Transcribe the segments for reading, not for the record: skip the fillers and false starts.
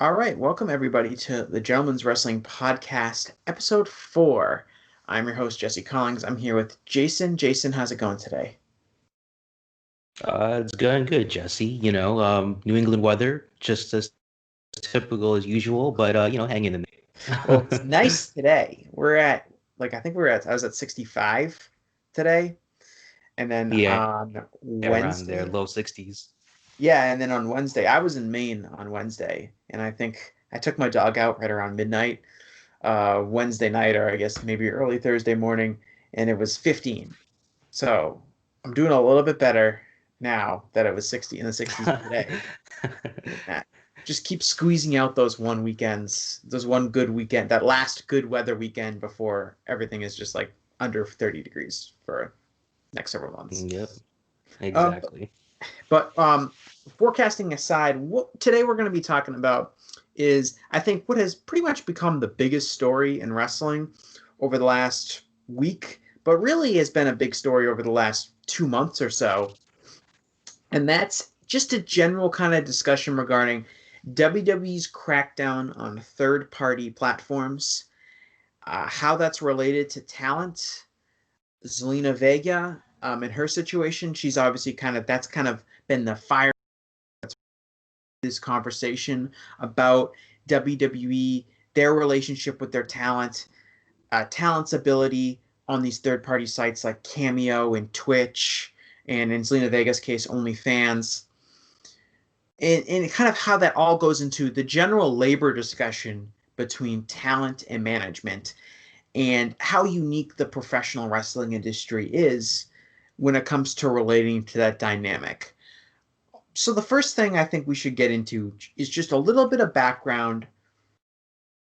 All right, welcome everybody to the Gentleman's Wrestling Podcast, episode 4. I'm your host, Jesse Collings. I'm here with Jason. Jason, how's it going today? It's going good, Jesse. New England weather, just as typical as usual, but hanging in Well, it's there. nice today. I think I was at 65 today. And then Yeah, on around there, Wednesday, low 60s. yeah, and then on Wednesday, I was in Maine on Wednesday, and I think I took my dog out right around midnight, Wednesday night, or I guess maybe early Thursday morning, and it was 15. So I'm doing a little bit better now that it was 60 in the 60s today. Nah, just keep squeezing out those one weekends, those one good weekend, that last good weather weekend before everything is just like under 30 degrees for next several months. Yep, Um, exactly. but forecasting aside, what today we're going to be talking about is I think what has pretty much become the biggest story in wrestling over the last week, but really has been a big story over the last 2 months or so. And that's just a general kind of discussion regarding WWE's crackdown on third party platforms, how that's related to talent. Zelina Vega, in her situation, she's obviously that's kind of been the fire this conversation about WWE, their relationship with their talent's ability on these third party sites like Cameo and Twitch, and in Zelina Vega's case, OnlyFans. And kind of how that all goes into the general labor discussion between talent and management, and how unique the professional wrestling industry is when it comes to relating to that dynamic. So the first thing I think we should get into is just a little bit of background.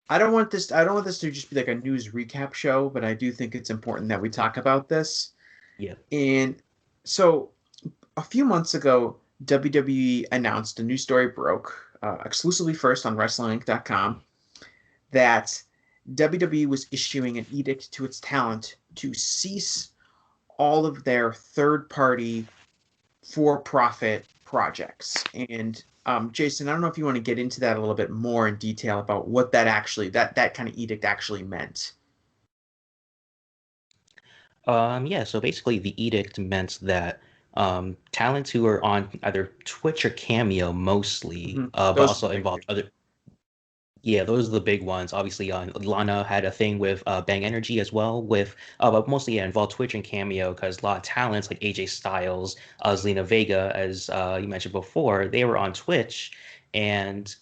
I don't want this to just be like a news recap show, but I do think it's important that we talk about this. Yeah. And so a few months ago, WWE announced a new story broke, exclusively first on WrestlingInc.com, that WWE was issuing an edict to its talent to cease all of their third party for profit projects. And Jason, I don't know if you want to get into that a little bit more in detail about what that kind of edict actually meant. Yeah, so basically the edict meant that talents who are on either Twitch or Cameo mostly, but Those are the also big involved three. other. Yeah, those are the big ones. Obviously, Lana had a thing with Bang Energy as well, with but mostly yeah, involved Twitch and Cameo because a lot of talents like AJ Styles, Zelina Vega, as you mentioned before, they were on Twitch, and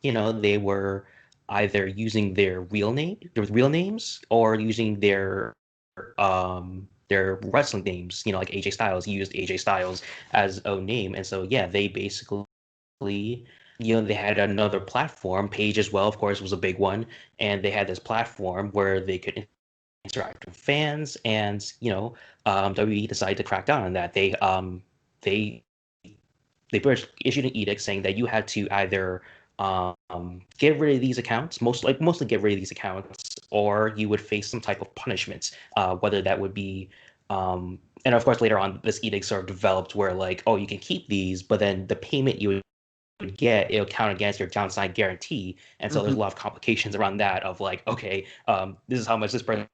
they were either using their real names, or using their wrestling names. Like AJ Styles used AJ Styles as a name, and so yeah, they basically they had another platform. Page as well, of course, was a big one, and they had this platform where they could interact with fans, and WWE decided to crack down on that. They they issued an edict saying that you had to either get rid of these accounts, mostly get rid of these accounts, or you would face some type of punishment, whether that would be and of course later on this edict sort of developed where like, oh, you can keep these, but then the payment you would get, it'll count against your downside guarantee. And so there's a Mm-hmm. lot of complications around that of like, okay, this is how much this person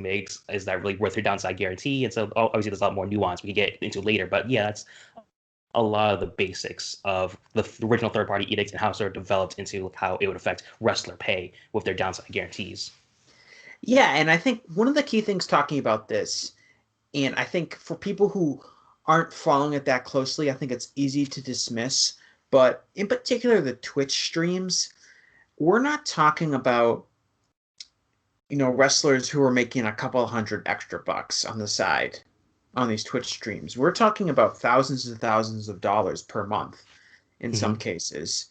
makes. Is that really worth your downside guarantee? And so obviously there's a lot more nuance we can get into later. But yeah, that's a lot of the basics of the original third party edicts and how it sort of developed into how it would affect wrestler pay with their downside guarantees. Yeah, and I think one of the key things talking about this, and I think for people who aren't following it that closely, I think it's easy to dismiss. But in particular, the Twitch streams, we're not talking about wrestlers who are making a couple hundred extra bucks on the side on these Twitch streams. We're talking about thousands and thousands of dollars per month in some Mm-hmm. cases.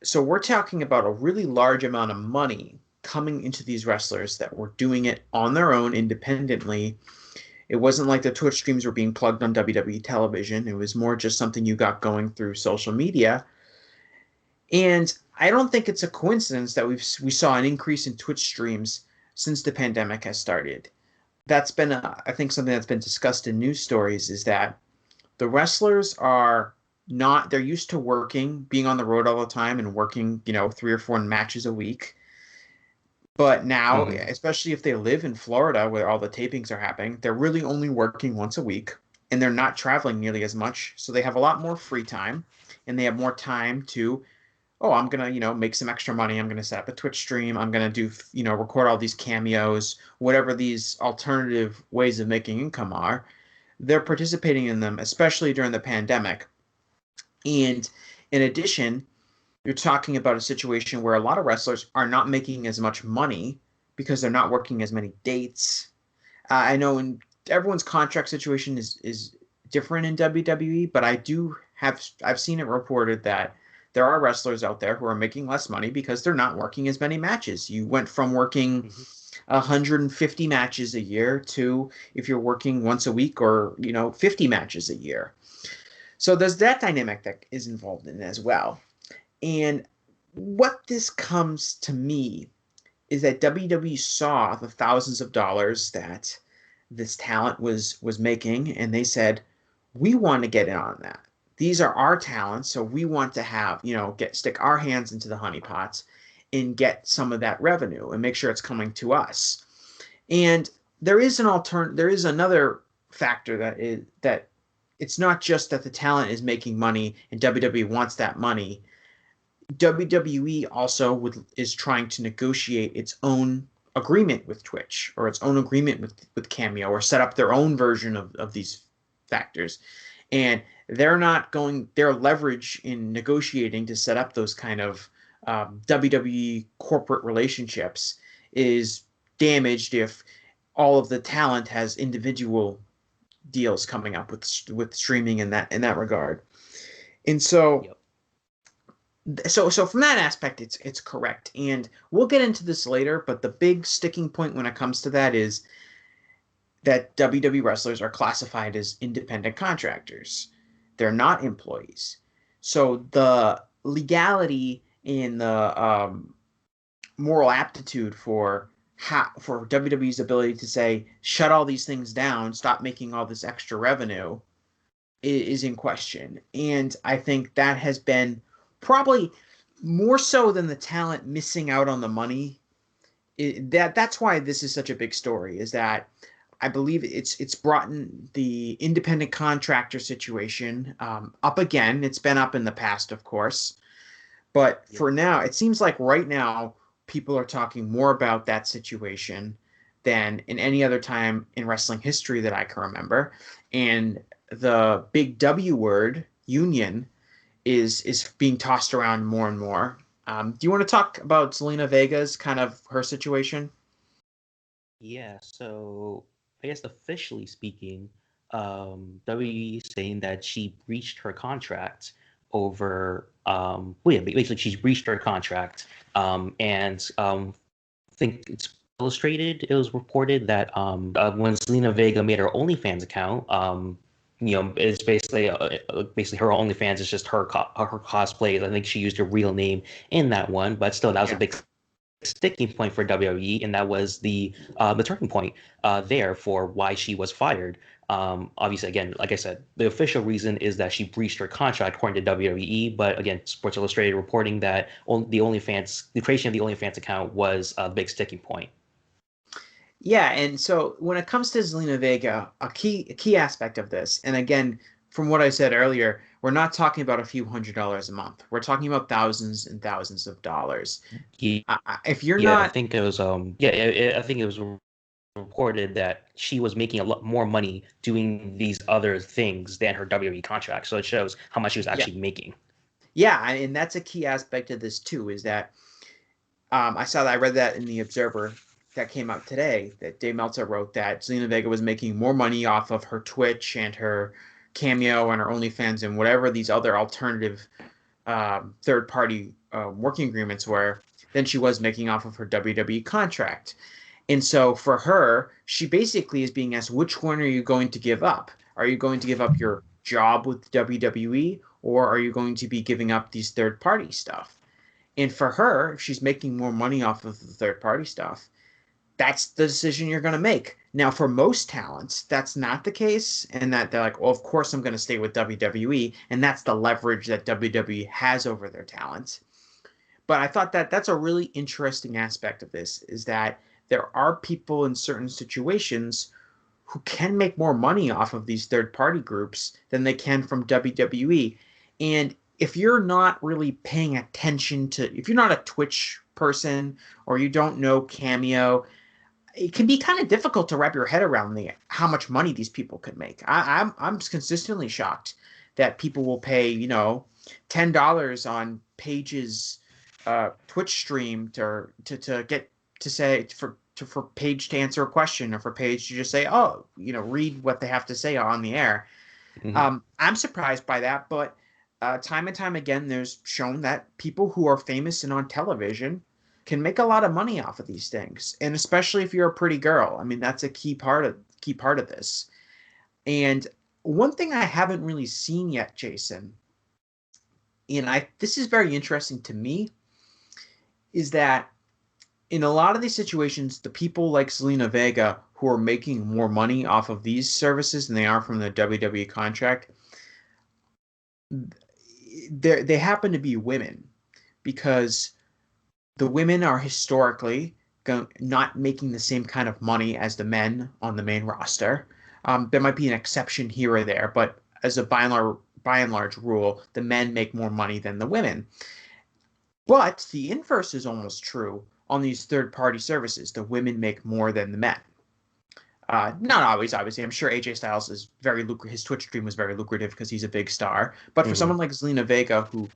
So we're talking about a really large amount of money coming into these wrestlers that were doing it on their own independently. It wasn't like the Twitch streams were being plugged on WWE television. It was more just something you got going through social media. And I don't think it's a coincidence that we saw an increase in Twitch streams since the pandemic has started. That's been, I think, something that's been discussed in news stories is that the wrestlers are they're used to working, being on the road all the time and working, 3 or 4 matches a week. But now, especially if they live in Florida where all the tapings are happening, they're really only working once a week and they're not traveling nearly as much. So they have a lot more free time and they have more time to, oh, I'm going to, make some extra money. I'm going to set up a Twitch stream. I'm going to do, record all these cameos, whatever these alternative ways of making income are. They're participating in them, especially during the pandemic. And in addition, you're talking about a situation where a lot of wrestlers are not making as much money because they're not working as many dates. I know everyone's contract situation is different in WWE, but I've seen it reported that there are wrestlers out there who are making less money because they're not working as many matches. You went from working 150 matches a year to if you're working once a week or 50 matches a year. So there's that dynamic that is involved in it as well. And what this comes to me is that WWE saw the thousands of dollars that this talent was making, and they said, we want to get in on that. These are our talents, so we want to have, stick our hands into the honeypots and get some of that revenue and make sure it's coming to us. And there is another factor that it's not just that the talent is making money and WWE wants that money. WWE also is trying to negotiate its own agreement with Twitch or its own agreement with Cameo or set up their own version of these factors. And their leverage in negotiating to set up those kind of WWE corporate relationships is damaged if all of the talent has individual deals coming up with streaming in that regard. And so Yep. So from that aspect, it's correct, and we'll get into this later. But the big sticking point when it comes to that is that WWE wrestlers are classified as independent contractors; they're not employees. So the legality and the moral aptitude for WWE's ability to say shut all these things down, stop making all this extra revenue, is in question, and I think that has been probably more so than the talent missing out on the money. That's why this is such a big story, is that I believe it's brought in the independent contractor situation up again. It's been up in the past, of course, but for now, it seems like right now people are talking more about that situation than in any other time in wrestling history that I can remember. And the big W word, union, is being tossed around more and more. Do you want to talk about Zelina Vega's kind of her situation? Yeah, so I guess officially speaking, WWE is saying that she breached her contract over, basically she breached her contract, and I think it's illustrated. It was reported that when Zelina Vega made her OnlyFans account, it's basically her OnlyFans is just her cosplays. I think she used her real name in that one, but still that was a big sticking point for WWE, and that was the turning point there for why she was fired. Obviously, again, like I said, the official reason is that she breached her contract according to WWE. But again, Sports Illustrated reporting that the creation of the OnlyFans account was a big sticking point. Yeah, and so when it comes to Zelina Vega, a key aspect of this, and again, from what I said earlier, we're not talking about a few $100s a month. We're talking about thousands and thousands of dollars. If you're I not, think it was I think it was reported that she was making a lot more money doing these other things than her WWE contract. So it shows how much she was actually making. Yeah, and that's a key aspect of this too, is that I read that in the Observer that came out today, that Dave Meltzer wrote that Zelina Vega was making more money off of her Twitch and her Cameo and her OnlyFans and whatever these other alternative third-party working agreements were than she was making off of her WWE contract. And so for her, she basically is being asked, which one are you going to give up? Are you going to give up your job with WWE, or are you going to be giving up these third-party stuff? And for her, if she's making more money off of the third-party stuff, that's the decision you're going to make. Now, for most talents, that's not the case, and that they're like, well, of course I'm going to stay with WWE, and that's the leverage that WWE has over their talent. But I thought that that's a really interesting aspect of this, is that there are people in certain situations who can make more money off of these third-party groups than they can from WWE. And if you're not really paying attention to, if you're not a Twitch person or you don't know Cameo, it can be kind of difficult to wrap your head around how much money these people could make. I'm consistently shocked that people will pay, you know, $10 on Paige's Twitch stream to get to say for Paige to answer a question, or for Paige to just say, oh, you know, read what they have to say on the air. I'm surprised by that, but time and time again, there's shown that people who are famous and on television can make a lot of money off of these things, and especially if you're a pretty girl. I mean, that's a key part of this. And one thing I haven't really seen yet, Jason, and this is very interesting to me, is that in a lot of these situations, the people like Zelina Vega who are making more money off of these services than they are from the WWE contract, they happen to be women, because the women are historically not making the same kind of money as the men on the main roster. There might be an exception here or there, but as a by and large rule, the men make more money than the women. But the inverse is almost true on these third-party services. The women make more than the men. Not always, obviously. I'm sure AJ Styles is very lucrative. His Twitch stream was very lucrative because he's a big star. But for someone like Zelina Vega, who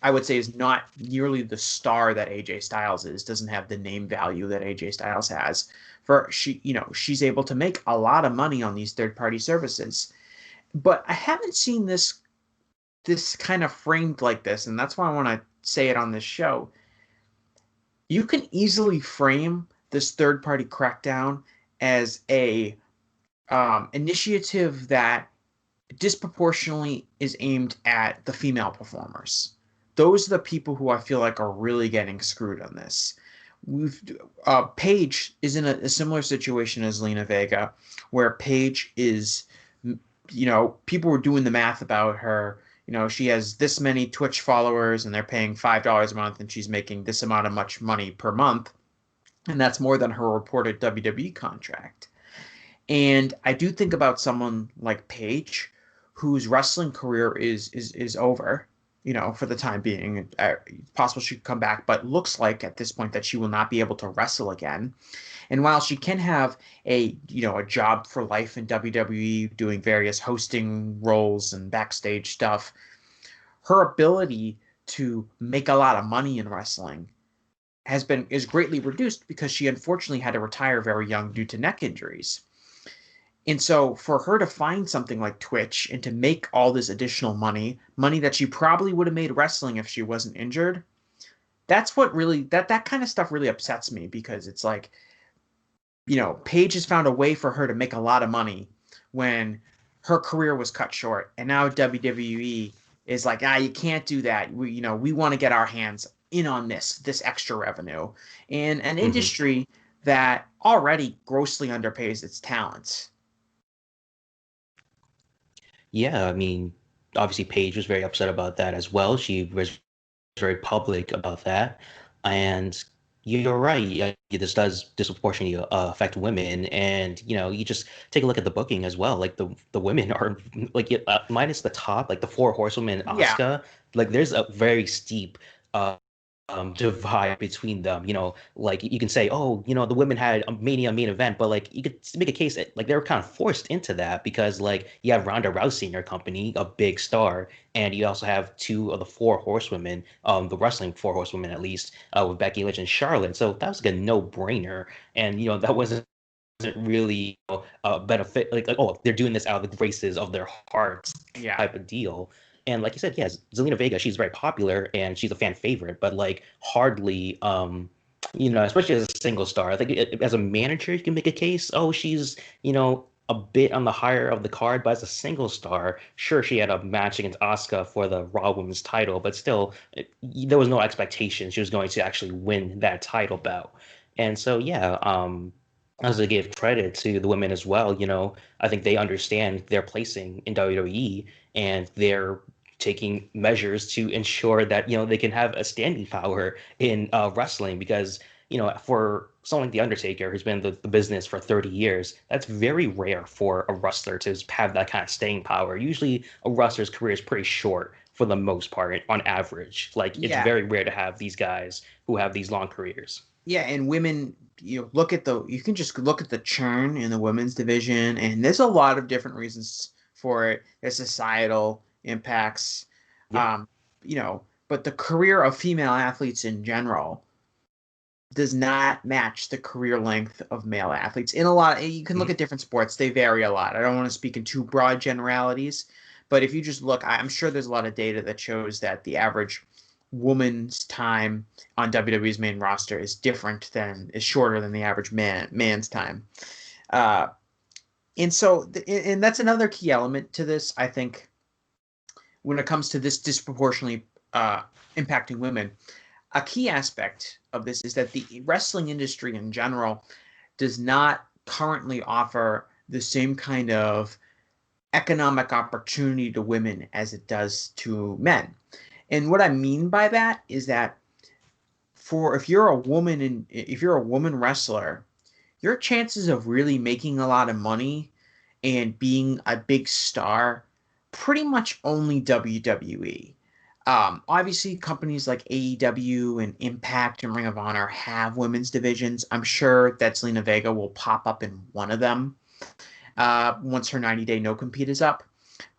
I would say is not nearly the star that AJ Styles is, doesn't have the name value that AJ Styles has, she's able to make a lot of money on these third-party services. But I haven't seen this kind of framed like this, and that's why I want to say it on this show. You can easily frame this third-party crackdown as a initiative that disproportionately is aimed at the female performers. Those are the people who I feel like are really getting screwed on this. Paige is in a similar situation as Zelina Vega, where Paige is, you know, people were doing the math about her. You know, she has this many Twitch followers and they're paying $5 a month, and she's making this amount of much money per month. And that's more than her reported WWE contract. And I do think about someone like Paige, whose wrestling career is over, you know, for the time being. It's possible she could come back, but looks like at this point that she will not be able to wrestle again. And while she can have a job for life in WWE, doing various hosting roles and backstage stuff, her ability to make a lot of money in wrestling is greatly reduced because she unfortunately had to retire very young due to neck injuries. And so for her to find something like Twitch and to make all this additional money that she probably would have made wrestling if she wasn't injured, that's what really, that kind of stuff really upsets me, because it's like, you know, Paige has found a way for her to make a lot of money when her career was cut short. And now WWE is like, you can't do that. We want to get our hands in on this extra revenue in an industry that already grossly underpays its talents. Yeah, I mean, obviously Paige was very upset about that as well. She was very public about that. And you're right. Yeah, this does disproportionately affect women. And, you know, you just take a look at the booking as well. Like the women are like minus the top, like the four horsewomen, Asuka, like there's a very steep divide between them. You know, like you can say, oh, you know, the women had a Mania main event, but like you could make a case that like they were kind of forced into that because like you have Ronda Rousey in your company, a big star, and you also have two of the four horsewomen, the wrestling four horsewomen at least, with Becky Lynch and Charlotte. So that was like a no-brainer, and you know that wasn't really a benefit, like oh, they're doing this out of the graces of their hearts type of deal. And like you said, yes, Zelina Vega, she's very popular and she's a fan favorite, but like hardly, you know, especially as a single star. I think as a manager, you can make a case. Oh, she's, you know, a bit on the higher of the card, but as a single star, sure, she had a match against Asuka for the Raw Women's title, but still, there was no expectation she was going to actually win that title bout. And so, yeah, as I give credit to the women as well, I think they understand their placing in WWE and they're taking measures to ensure that, they can have a standing power in wrestling because, for someone like The Undertaker, who's been in the business for 30 years, that's very rare for a wrestler to have that kind of staying power. Usually a wrestler's career is pretty short for the most part on average. Like it's Yeah. very rare to have these guys who have these long careers. Yeah, and women, you can just look at the churn in the women's division, and there's a lot of different reasons for it. There's societal impacts, Yeah. but the career of female athletes in general does not match the career length of male athletes. In a lot, you can look Mhm. at different sports; they vary a lot. I don't want to speak in too broad generalities, but if you just look, I'm sure there's a lot of data that shows that the average woman's time on WWE's main roster is shorter than the average man's time. Uh, and that's another key element to this, I think, when it comes to this disproportionately impacting women. A key aspect of this is that the wrestling industry in general does not currently offer the same kind of economic opportunity to women as it does to men. And what I mean by that is that if you're a woman and if you're a woman wrestler, your chances of really making a lot of money and being a big star pretty much only WWE. Obviously, companies like AEW and Impact and Ring of Honor have women's divisions. I'm sure that Zelina Vega will pop up in one of them once her 90-day no compete is up.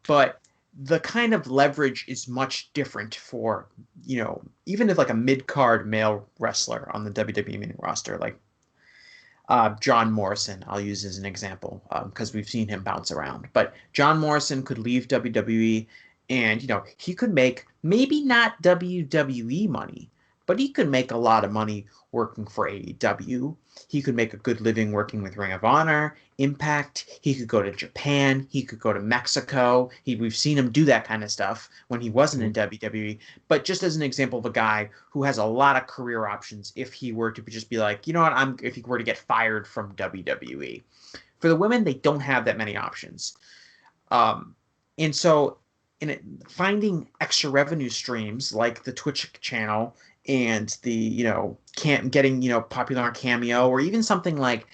But the kind of leverage is much different for, even if like a mid card male wrestler on the WWE main roster, like John Morrison, I'll use as an example because we've seen him bounce around. But John Morrison could leave WWE and, he could make maybe not WWE money, but he could make a lot of money working for AEW. He could make a good living working with Ring of Honor, Impact. He could go to Japan. He could go to Mexico. We've seen him do that kind of stuff when he wasn't in Mhm. WWE. But just as an example of a guy who has a lot of career options, if he were to just be like, you know what, if he were to get fired from WWE. For the women, they don't have that many options. And so finding extra revenue streams like the Twitch channel and the getting popular on Cameo, or even something like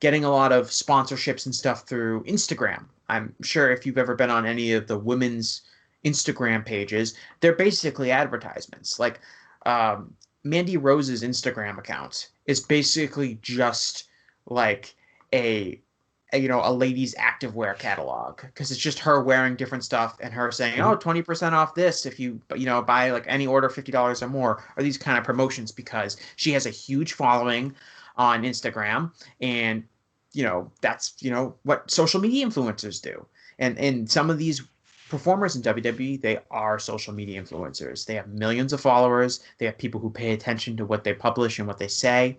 getting a lot of sponsorships and stuff through Instagram. I'm sure if you've ever been on any of the women's Instagram pages, they're basically advertisements. Like Mandy Rose's Instagram account is basically just like a a ladies activewear catalog, because it's just her wearing different stuff and her saying, oh, Mhm. 20% off this if you buy like any order $50 or more, or these kind of promotions, because she has a huge following on Instagram. And that's what social media influencers do. And some of these performers in WWE, they are social media influencers. They have millions of followers. They have people who pay attention to what they publish and what they say.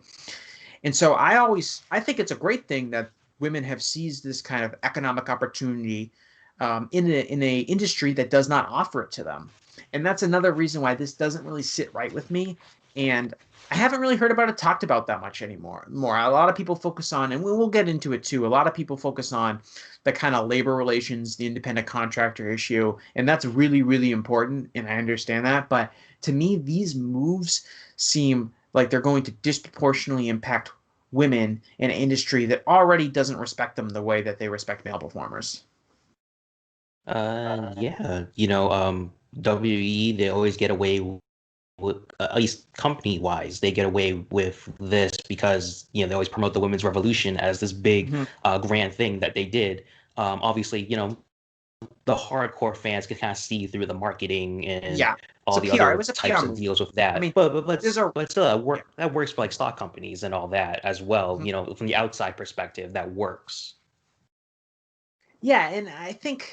And so I think it's a great thing that women have seized this kind of economic opportunity in a industry that does not offer it to them. And that's another reason why this doesn't really sit right with me. And I haven't really heard about it talked about that much anymore. A lot of people focus on, and we'll get into it too. A lot of people focus on the kind of labor relations, the independent contractor issue, and that's really, really important. And I understand that, but to me, these moves seem like they're going to disproportionately impact women in an industry that already doesn't respect them the way that they respect male performers. Yeah, WWE, they always get away with, at least company wise, they get away with this because, they always promote the women's revolution as this big, Mm-hmm. grand thing that they did. Obviously, the hardcore fans can kind of see through the marketing and Yeah, it's all a the PR. It other was a types PR of move. deals with I that. mean, there's a But still, yeah. that works for like stock companies and all that as well. Mhm. From the outside perspective, that works. Yeah, and I think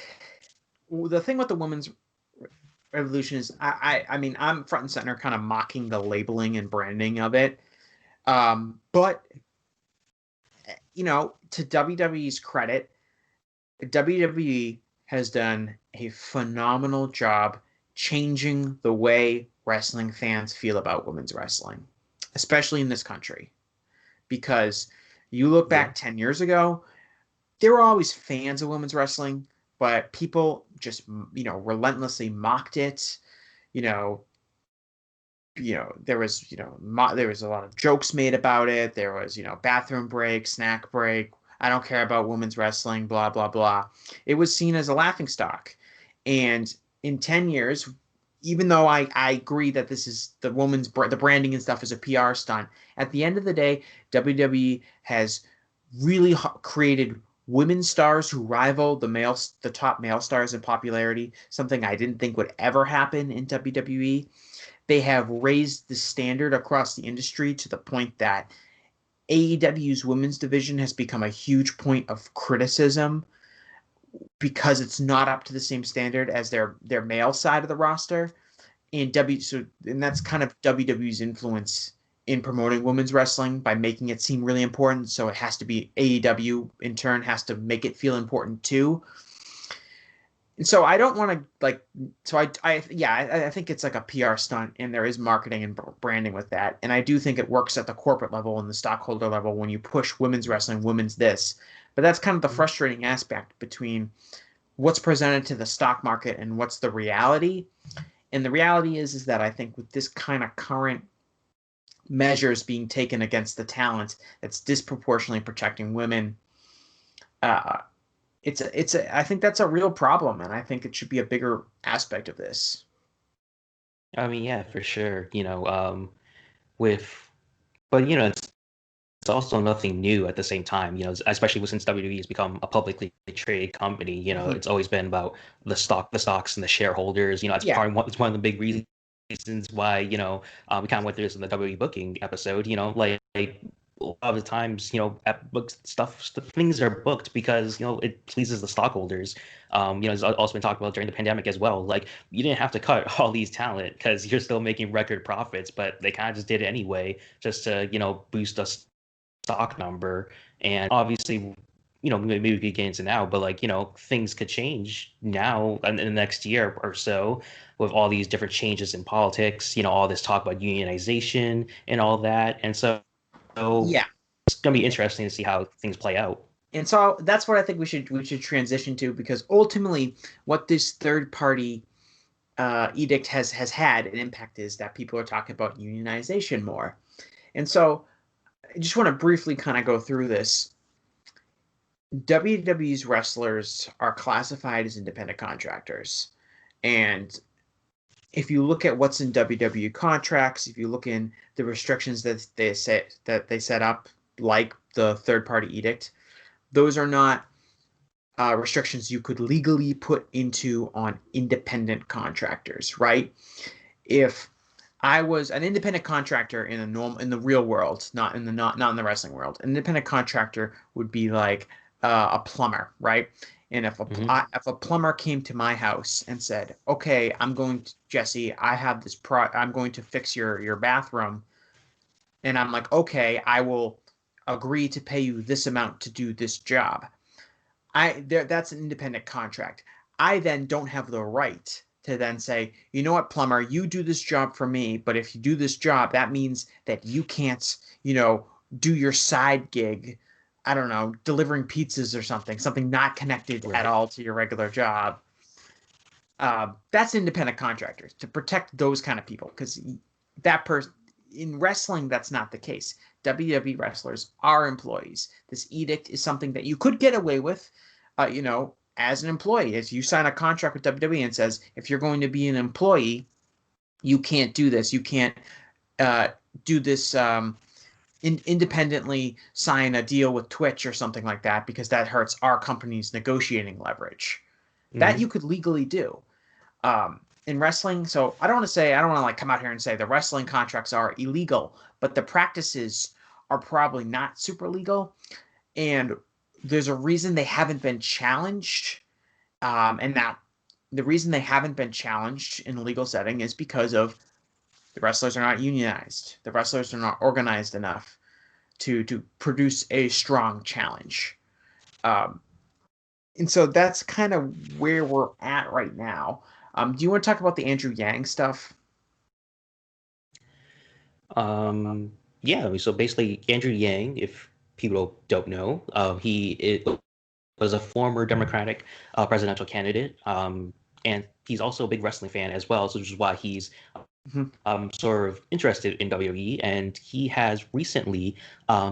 the thing with the women's revolution is I mean, I'm front and center kind of mocking the labeling and branding of it. But to WWE's credit, WWE has done a phenomenal job changing the way wrestling fans feel about women's wrestling, especially in this country. because you look back 10 years ago, there were always fans of women's wrestling, but people just, relentlessly mocked it. There was, there was a lot of jokes made about it. There was, bathroom break, snack break. I don't care about women's wrestling, blah, blah, blah. It was seen as a laughingstock. And in 10 years, even though I agree that this is the branding and stuff is a PR stunt, at the end of the day, WWE has really created women stars who rival the top male stars in popularity, something I didn't think would ever happen in WWE. They have raised the standard across the industry to the point that AEW's women's division has become a huge point of criticism because it's not up to the same standard as their male side of the roster. And that's kind of WWE's influence in promoting women's wrestling by making it seem really important. So it has to be AEW in turn has to make it feel important too. And so I don't want to I think it's like a PR stunt, and there is marketing and branding with that. And I do think it works at the corporate level and the stockholder level when you push women's wrestling, women's this. But that's kind of the frustrating aspect between what's presented to the stock market and what's the reality. And the reality is that I think with this kind of current measures being taken against the talent that's disproportionately protecting women, I think that's a real problem, and I think it should be a bigger aspect of this. I mean, yeah, for sure. It's also nothing new at the same time. Especially since WWE has become a publicly traded company. It's always been about the stocks, and the shareholders. It's it's one of the big reasons why we kind of went through this in the WWE booking episode. Like a lot of the times, at books things are booked because it pleases the stockholders. It's also been talked about during the pandemic as well. Like, you didn't have to cut all these talent because you're still making record profits, but they kind of just did it anyway, just to boost a stock number. And obviously, maybe we could get into now, but things could change now in the next year or so with all these different changes in politics. All this talk about unionization and all that, and so Yeah. it's going to be interesting to see how things play out. And so that's what I think we should transition to, because ultimately what this third party edict has had an impact is that people are talking about unionization more. And so I just want to briefly kind of go through this. WWE's wrestlers are classified as independent contractors. And if you look at what's in WWE contracts, if you look in the restrictions that they set up, like the third-party edict, those are not restrictions you could legally put into on independent contractors, right? If I was an independent contractor in the real world, not in the wrestling world, an independent contractor would be like a plumber, right? And if a plumber came to my house and said, "Okay, Jesse, I have this I'm going to fix your bathroom," and I'm like, "Okay, I will agree to pay you this amount to do this job." That's an independent contract. I then don't have the right to then say, "You know what, plumber, you do this job for me, but if you do this job, that means that you can't, do your side gig, I don't know, delivering pizzas or something not connected at all to your regular job." That's independent contractors, to protect those kind of people, because that person in wrestling, that's not the case. WWE wrestlers are employees. This edict is something that you could get away with, as an employee. As you sign a contract with WWE and says, if you're going to be an employee, you can't do this. You can't do this independently, sign a deal with Twitch or something like that, because that hurts our company's negotiating leverage. Mm-hmm. That you could legally do. In wrestling, so I don't want to come out here and say the wrestling contracts are illegal, but the practices are probably not super legal, and there's a reason they haven't been challenged. And that the reason they haven't been challenged in a legal setting is because of the wrestlers are not unionized. The wrestlers are not organized enough to produce a strong challenge. And so that's kind of where we're at right now. Do you want to talk about the Andrew Yang stuff? Yeah, so basically, Andrew Yang, if people don't know, was a former Democratic presidential candidate, and he's also a big wrestling fan as well, so which is why he's Mhm. sort of interested in WWE, and he has recently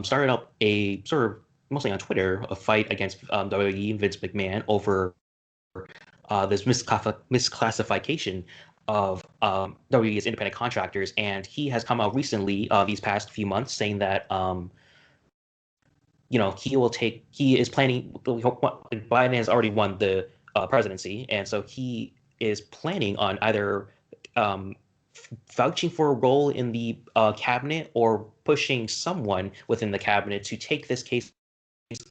started up a sort of mostly on Twitter a fight against WWE and Vince McMahon over this misclassification of WWE as independent contractors, and he has come out recently these past few months saying that he is planning. Biden has already won the presidency, and so he is planning on either um, vouching for a role in the cabinet or pushing someone within the cabinet to take this case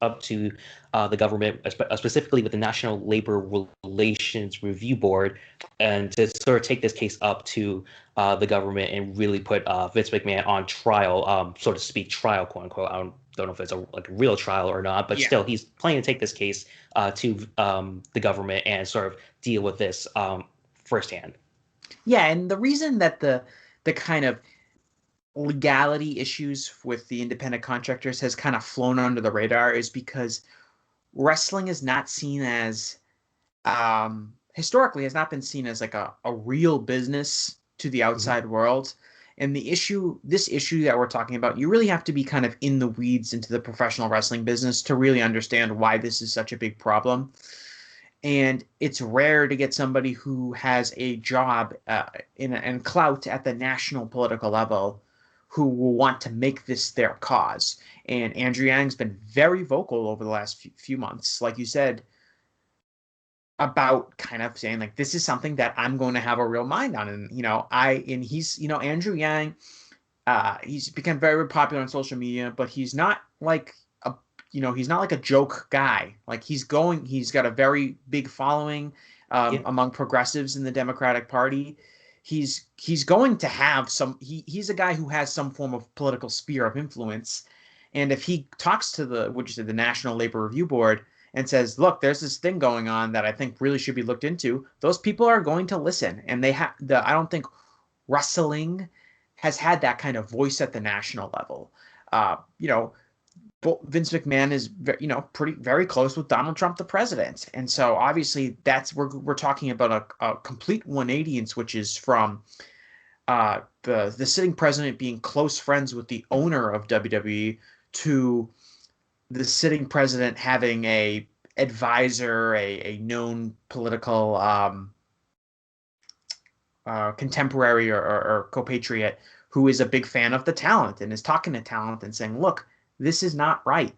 up to the government, specifically with the National Labor Relations Review Board, and to sort of take this case up to the government and really put Vince McMahon on trial, so to speak, trial, quote unquote. I don't know if it's a real trial or not, but Yeah. still, he's planning to take this case to the government and sort of deal with this firsthand. Yeah, and the reason that the kind of legality issues with the independent contractors has kind of flown under the radar is because wrestling is not seen as historically has not been seen as like a real business to the outside world. And this issue that we're talking about, you really have to be kind of in the weeds into the professional wrestling business to really understand why this is such a big problem. And it's rare to get somebody who has a job and clout at the national political level who will want to make this their cause. And Andrew Yang's been very vocal over the last few months, like you said, about kind of saying like this is something that I'm going to have a real mind on. And he's Andrew Yang, he's become very popular on social media, but he's not like he's not like a joke guy. Like he's got a very big following among progressives in the Democratic Party. He's going to have he's a guy who has some form of political sphere of influence. And if he talks to the National Labor Review Board and says, look, there's this thing going on that I think really should be looked into, those people are going to listen. And I don't think wrestling has had that kind of voice at the national level. Vince McMahon is very close with Donald Trump, the president, and so obviously we're talking about a complete 180 in switches from the sitting president being close friends with the owner of WWE to the sitting president having a advisor, a known political contemporary or compatriot who is a big fan of the talent and is talking to talent and saying, look, this is not right.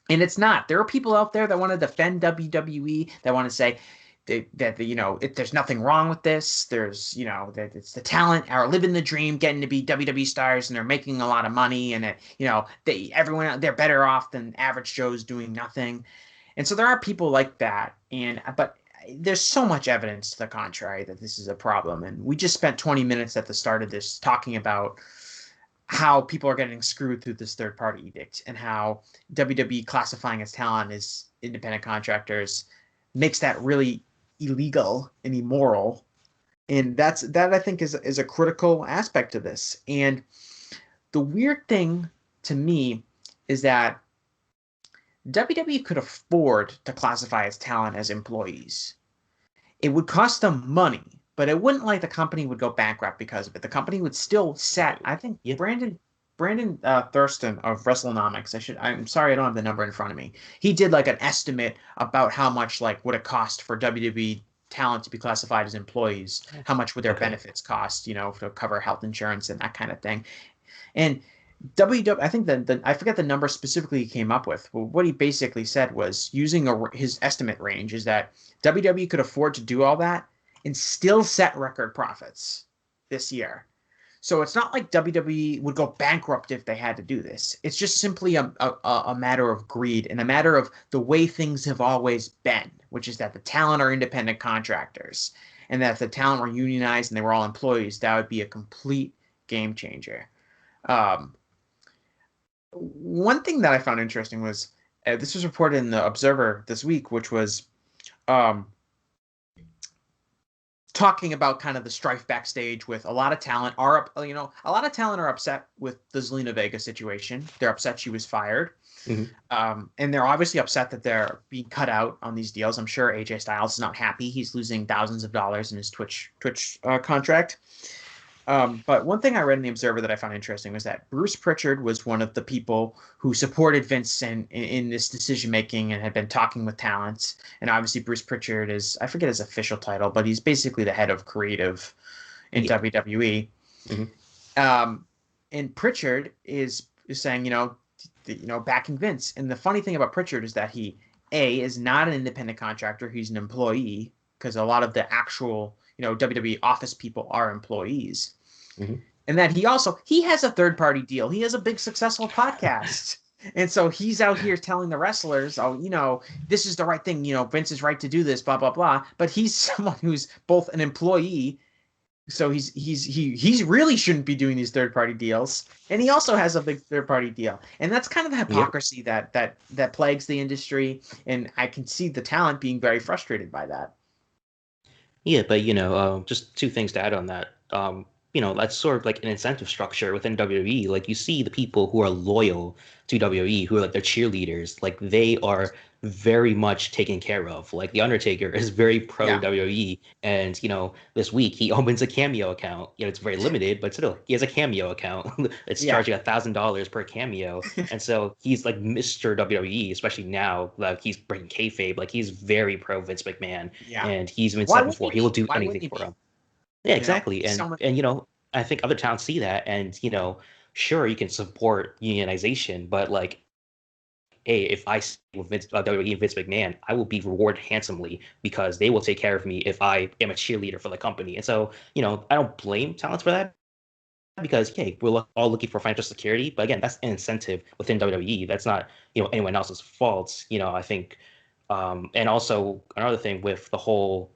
And it's not. There are people out there that want to defend WWE, that want to say there's nothing wrong with this. There's, that it's the talent are living the dream, getting to be WWE stars, and they're making a lot of money, and they're better off than average Joes doing nothing. And so there are people like that, but there's so much evidence to the contrary that this is a problem. And we just spent 20 minutes at the start of this talking about how people are getting screwed through this third-party edict and how WWE classifying as talent as independent contractors makes that really illegal and immoral. And that I think is a critical aspect of this. And the weird thing to me is that WWE could afford to classify as talent as employees. It would cost them money, but it wouldn't like the company would go bankrupt because of it. The company would still set. I think Brandon Thurston of WrestleNomics. I'm sorry I don't have the number in front of me. He did like an estimate about how much would it cost for WWE talent to be classified as employees. How much would their benefits cost? To cover health insurance and that kind of thing. And WWE, I think I forget the number specifically he came up with. But what he basically said was using his estimate range is that WWE could afford to do all that and still set record profits this year. So it's not like WWE would go bankrupt if they had to do this. It's just simply a matter of greed and a matter of the way things have always been, which is that the talent are independent contractors, and that if the talent were unionized and they were all employees, that would be a complete game changer. One thing that I found interesting was this was reported in the Observer this week, which was talking about kind of the strife backstage with a lot of talent are, a lot of talent are upset with the Zelina Vega situation. They're upset she was fired. And they're obviously upset that they're being cut out on these deals. I'm sure AJ Styles is not happy. He's losing thousands of dollars in his Twitch contract. But one thing I read in the Observer that I found interesting was that Bruce Prichard was one of the people who supported Vince in this decision making and had been talking with talents. And obviously Bruce Prichard is, I forget his official title, but he's basically the head of creative in WWE. And Prichard is saying, backing Vince. And the funny thing about Prichard is that he is not an independent contractor. He's an employee, because a lot of the actual WWE office people are employees. And that he has a third-party deal. He has a big successful podcast. And so he's out here telling the wrestlers, this is the right thing. Vince is right to do this, blah, blah, blah. But he's someone who's both an employee. So he really shouldn't be doing these third-party deals. And he also has a big third-party deal. And that's kind of the hypocrisy that plagues the industry. And I can see the talent being very frustrated by that. Yeah, but just two things to add on that. That's sort of like an incentive structure within WWE. Like, you see the people who are loyal to WWE, who are like their cheerleaders, like they are very much taken care of. Like The Undertaker is very pro WWE, and this week he opens a Cameo account. It's very limited, but still he has a Cameo account. It's charging $1,000 per Cameo, and so he's like Mr. WWE, especially now that he's breaking kayfabe. Like, he's very pro Vince McMahon, and he's been said before he will do anything for him. Yeah, exactly. And I think other towns see that, and sure, you can support unionization, but like, hey, if I stay with WWE and Vince McMahon, I will be rewarded handsomely because they will take care of me if I am a cheerleader for the company. And so, I don't blame talents for that, because hey, we're all looking for financial security. But again, that's an incentive within WWE. That's not anyone else's fault. I think, and also another thing with the whole,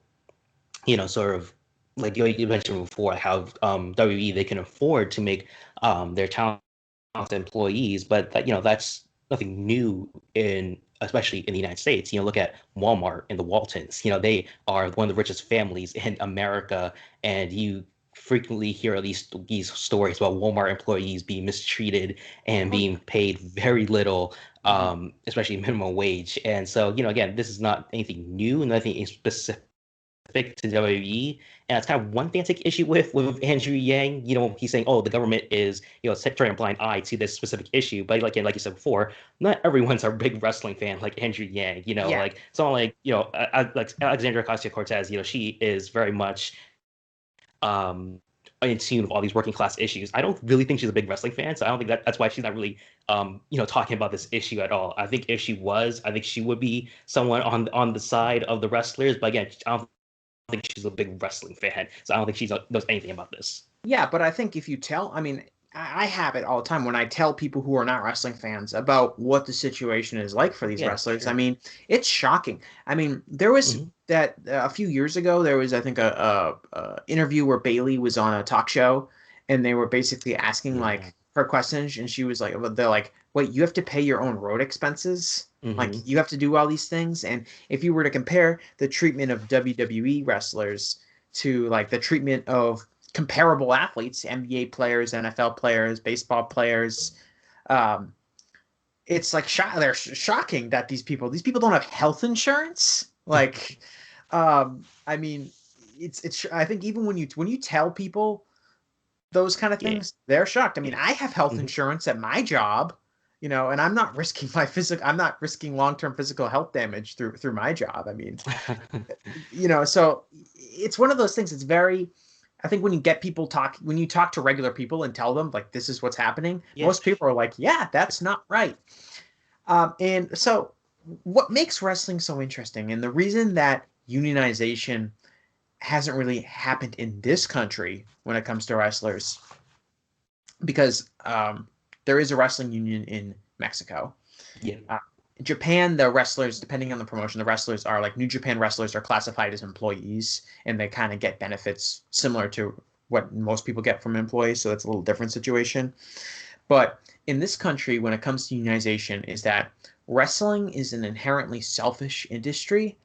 sort of, like you mentioned before, how WWE, they can afford to make their talent employees, but that's nothing new especially in the United States. Look at Walmart and the Waltons. They are one of the richest families in America, and you frequently hear these stories about Walmart employees being mistreated and being paid very little, especially minimum wage. And so, again, this is not anything new, nothing specific to WWE, and that's kind of one thing I take issue with Andrew Yang. He's saying, "Oh, the government is turning a blind eye to this specific issue," but like you said before, not everyone's a big wrestling fan like Andrew Yang. Like someone like like Alexandria Ocasio-Cortez. She is very much in tune with all these working class issues. I don't really think she's a big wrestling fan, so I don't think that's why she's not really talking about this issue at all. I think if she was, I think she would be someone on the side of the wrestlers. But again, I don't think she's a big wrestling fan, so I don't think she knows anything about this. Yeah, but I think if you tell, I have it all the time when I tell people who are not wrestling fans about what the situation is like for these wrestlers. Sure. It's shocking. There was that a few years ago, there was, I think, a interview where Bayley was on a talk show, and they were basically asking like her questions, and she was like, they're like, wait, you have to pay your own road expenses? Like, you have to do all these things? And if you were to compare the treatment of WWE wrestlers to like the treatment of comparable athletes, NBA players, NFL players, baseball players, it's like they're shocking that these people don't have health insurance. Like, it's I think even when you tell people those kind of things, they're shocked. I have health insurance at my job, and I'm not risking I'm not risking long-term physical health damage through my job. So it's one of those things. It's very, I think when you talk to regular people and tell them like, this is what's happening, most people are like, yeah, that's not right. And so what makes wrestling so interesting, and the reason that unionization hasn't really happened in this country when it comes to wrestlers, because there is a wrestling union in Mexico. In Japan, the wrestlers, depending on the promotion, the wrestlers are like New Japan wrestlers are classified as employees, and they kind of get benefits similar to what most people get from employees. So that's a little different situation. But in this country, when it comes to unionization, is that wrestling is an inherently selfish industry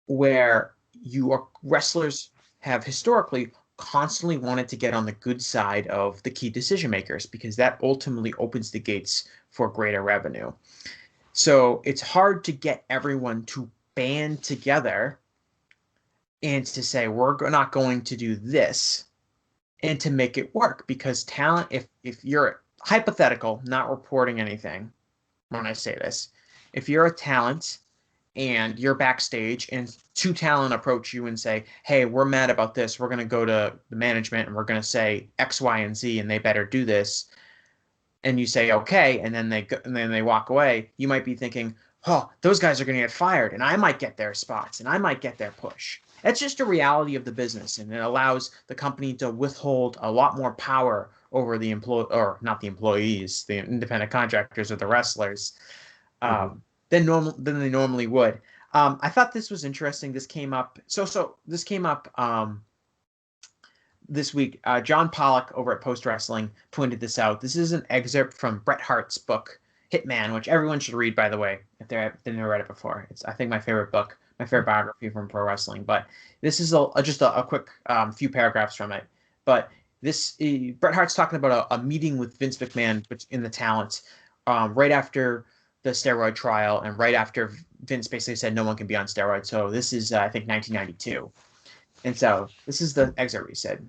where wrestlers have historically constantly wanted to get on the good side of the key decision makers because that ultimately opens the gates for greater revenue. So it's hard to get everyone to band together and to say, we're not going to do this, and to make it work, because talent, if you're hypothetical, not reporting anything when I say this, if you're a talent and you're backstage and two talent approach you and say, hey, we're mad about this, we're going to go to the management and we're going to say X, Y, and Z, and they better do this, and you say okay, and then they walk away, you might be thinking, oh, those guys are going to get fired, and I might get their spots, and I might get their push. That's just a reality of the business, and it allows the company to withhold a lot more power over the or not the employees, the independent contractors or the wrestlers, than they normally would. I thought this was interesting. This came up. This came up this week. John Pollock over at Post Wrestling pointed this out. This is an excerpt from Bret Hart's book Hitman, which everyone should read, by the way, if they've never read it before. It's, I think, my favorite book, my favorite biography from pro wrestling. But this is just a quick few paragraphs from it. But this Bret Hart's talking about a meeting with Vince McMahon in the talent right after the steroid trial and right after Vince basically said no one can be on steroids. So this is, I think, 1992. And so this is the excerpt he said.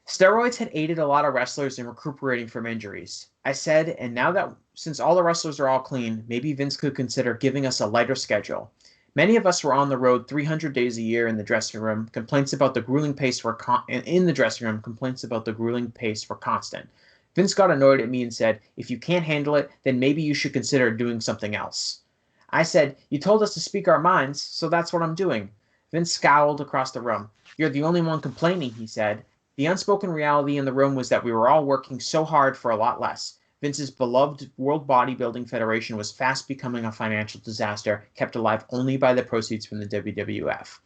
Steroids had aided a lot of wrestlers in recuperating from injuries. I said, and now that since all the wrestlers are all clean, maybe Vince could consider giving us a lighter schedule. Many of us were on the road 300 days a year in the dressing room. Complaints about the grueling pace were complaints about the grueling pace were constant. Vince got annoyed at me and said, if you can't handle it, then maybe you should consider doing something else. I said, you told us to speak our minds, so that's what I'm doing. Vince scowled across the room. You're the only one complaining, he said. The unspoken reality in the room was that we were all working so hard for a lot less. Vince's beloved World Bodybuilding Federation was fast becoming a financial disaster, kept alive only by the proceeds from the WWF.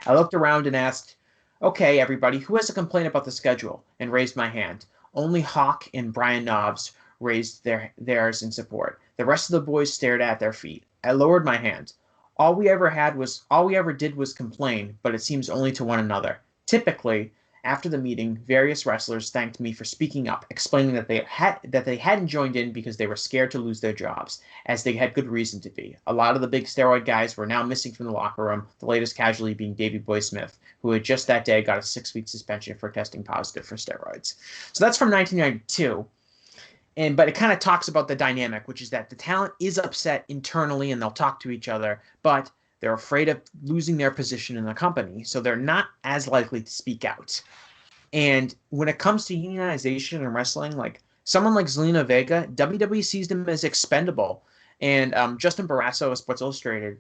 I looked around and asked, okay, everybody, who has a complaint about the schedule? And raised my hand. Only Hawk and Brian Knobs raised theirs in support. The rest of the boys stared at their feet. I lowered my hand. All we ever did was complain, but it seems only to one another. Typically, after the meeting, various wrestlers thanked me for speaking up, explaining that they hadn't joined in because they were scared to lose their jobs, as they had good reason to be. A lot of the big steroid guys were now missing from the locker room, the latest casualty being Davey Boy Smith, who had just that day got a 6-week suspension for testing positive for steroids. So that's from 1992. But it kind of talks about the dynamic, which is that the talent is upset internally and they'll talk to each other, but they're afraid of losing their position in the company, so they're not as likely to speak out. And when it comes to unionization in wrestling, like someone like Zelina Vega, WWE sees them as expendable. And Justin Barrasso of Sports Illustrated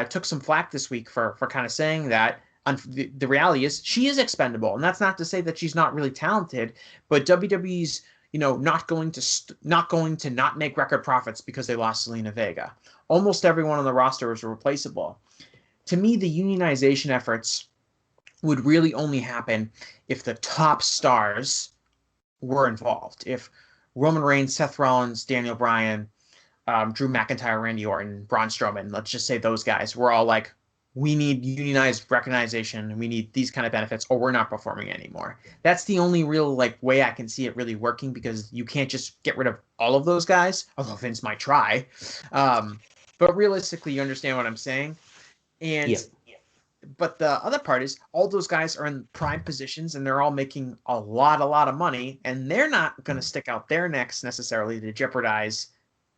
took some flack this week for kind of saying that. The reality is she is expendable, and that's not to say that she's not really talented, but WWE's not going to not make record profits because they lost Zelina Vega. Almost everyone on the roster is replaceable. To me, the unionization efforts would really only happen if the top stars were involved. If Roman Reigns, Seth Rollins, Daniel Bryan, Drew McIntyre, Randy Orton, Braun Strowman, let's just say those guys, were all like, we need unionized recognition, we need these kind of benefits, or we're not performing anymore. That's the only real way I can see it really working, because you can't just get rid of all of those guys, although Vince might try. But realistically, you understand what I'm saying. And but the other part is all those guys are in prime positions and they're all making a lot of money, and they're not going to stick out their necks necessarily to jeopardize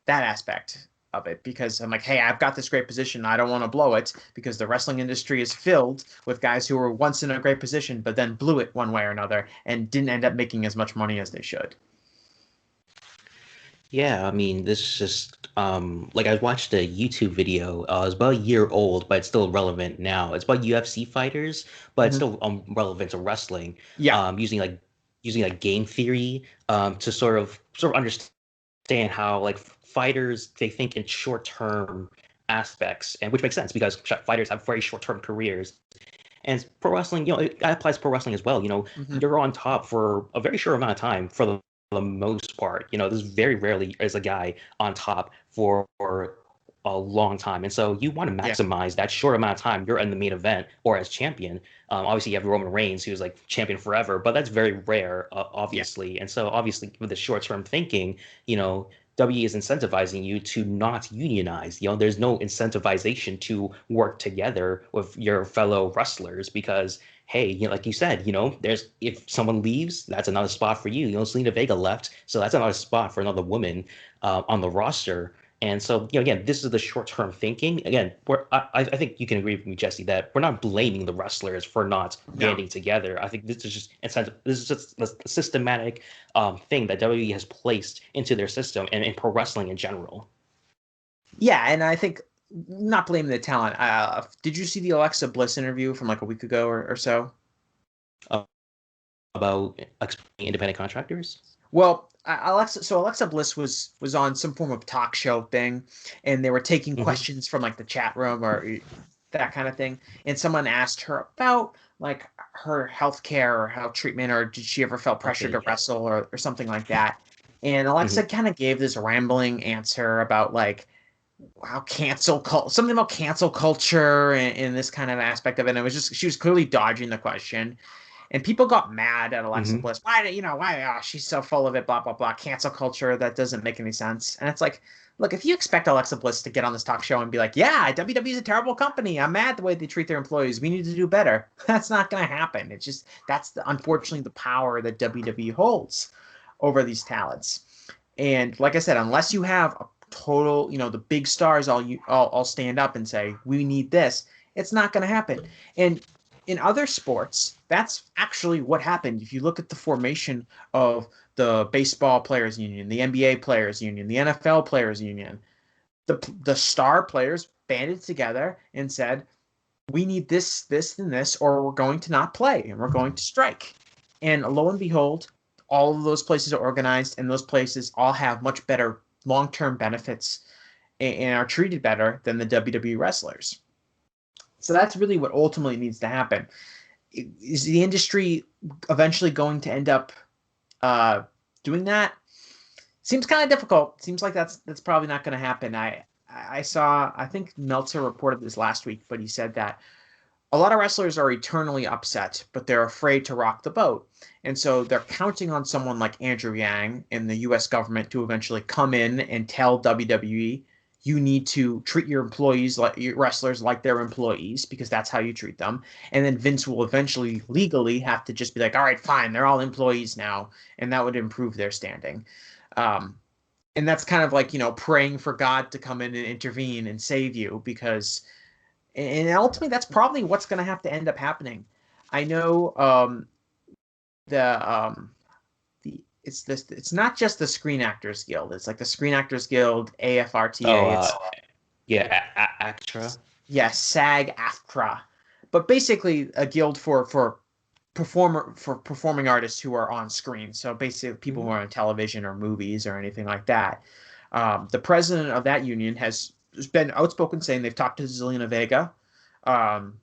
that aspect of it, because I'm like, hey, I've got this great position, I don't want to blow it, because the wrestling industry is filled with guys who were once in a great position but then blew it one way or another and didn't end up making as much money as they should. Yeah, I mean, this is just I watched a YouTube video. It's about a year old, but it's still relevant now. It's about UFC fighters, but it's still relevant to wrestling. Yeah. Using game theory to sort of understand how fighters, they think in short-term aspects, and which makes sense because fighters have very short-term careers. And pro wrestling, it applies to pro wrestling as well. You're on top for a very short amount of time for the most part. There's very rarely is a guy on top for a long time. And so you want to maximize that short amount of time you're in the main event or as champion. Obviously, you have Roman Reigns, who's like champion forever, but that's very rare, obviously. And so, obviously, with the short term thinking, WWE is incentivizing you to not unionize. There's no incentivization to work together with your fellow wrestlers because, hey, like you said, there's if someone leaves, that's another spot for you. Zelina Vega left, so that's another spot for another woman on the roster. And so, again, this is the short-term thinking. Again, I think you can agree with me, Jesse, that we're not blaming the wrestlers for not banding together. I think this is just incentive. This is just a systematic thing that WWE has placed into their system and in pro wrestling in general. Yeah, and I think not blaming the talent. Did you see the Alexa Bliss interview from like a week ago or so? About independent contractors? Well, Alexa Bliss was on some form of talk show thing, and they were taking questions from like the chat room or that kind of thing. And someone asked her about like her healthcare or health treatment, or did she ever felt pressure to wrestle or something like that. And Alexa kind of gave this rambling answer about like how something about cancel culture and this kind of aspect of it. And it was just she was clearly dodging the question. And people got mad at Alexa Bliss. Why, she's so full of it, blah, blah, blah. Cancel culture, that doesn't make any sense. And it's like, look, if you expect Alexa Bliss to get on this talk show and be like, yeah, WWE is a terrible company. I'm mad the way they treat their employees. We need to do better. That's not going to happen. It's just, unfortunately the power that WWE holds over these talents. And like I said, unless you have a total, the big stars all stand up and say, we need this, it's not going to happen. And in other sports, that's actually what happened. If you look at the formation of the baseball players union, the NBA players union, the NFL players union, the star players banded together and said, we need this, this, and this, or we're going to not play and we're going to strike. And lo and behold, all of those places are organized, and those places all have much better long-term benefits and are treated better than the WWE wrestlers. So that's really what ultimately needs to happen. Is the industry eventually going to end up doing that? Seems kind of difficult. Seems like that's probably not going to happen. I think Meltzer reported this last week, but he said that a lot of wrestlers are eternally upset, but they're afraid to rock the boat. And so they're counting on someone like Andrew Yang and the U.S. government to eventually come in and tell WWE, you need to treat your employees like your wrestlers like they're employees because that's how you treat them. And then Vince will eventually legally have to just be like, all right, fine, they're all employees now. And that would improve their standing. And that's kind of like, praying for God to come in and intervene and save you because, and ultimately that's probably what's going to have to end up happening. I know it's not just the Screen Actors Guild. It's like the Screen Actors Guild, AFRTA. ACTRA. Yeah, SAG-AFTRA. But basically a guild for performing artists who are on screen. So basically people who are on television or movies or anything like that. The president of that union has been outspoken saying they've talked to Zelina Vega,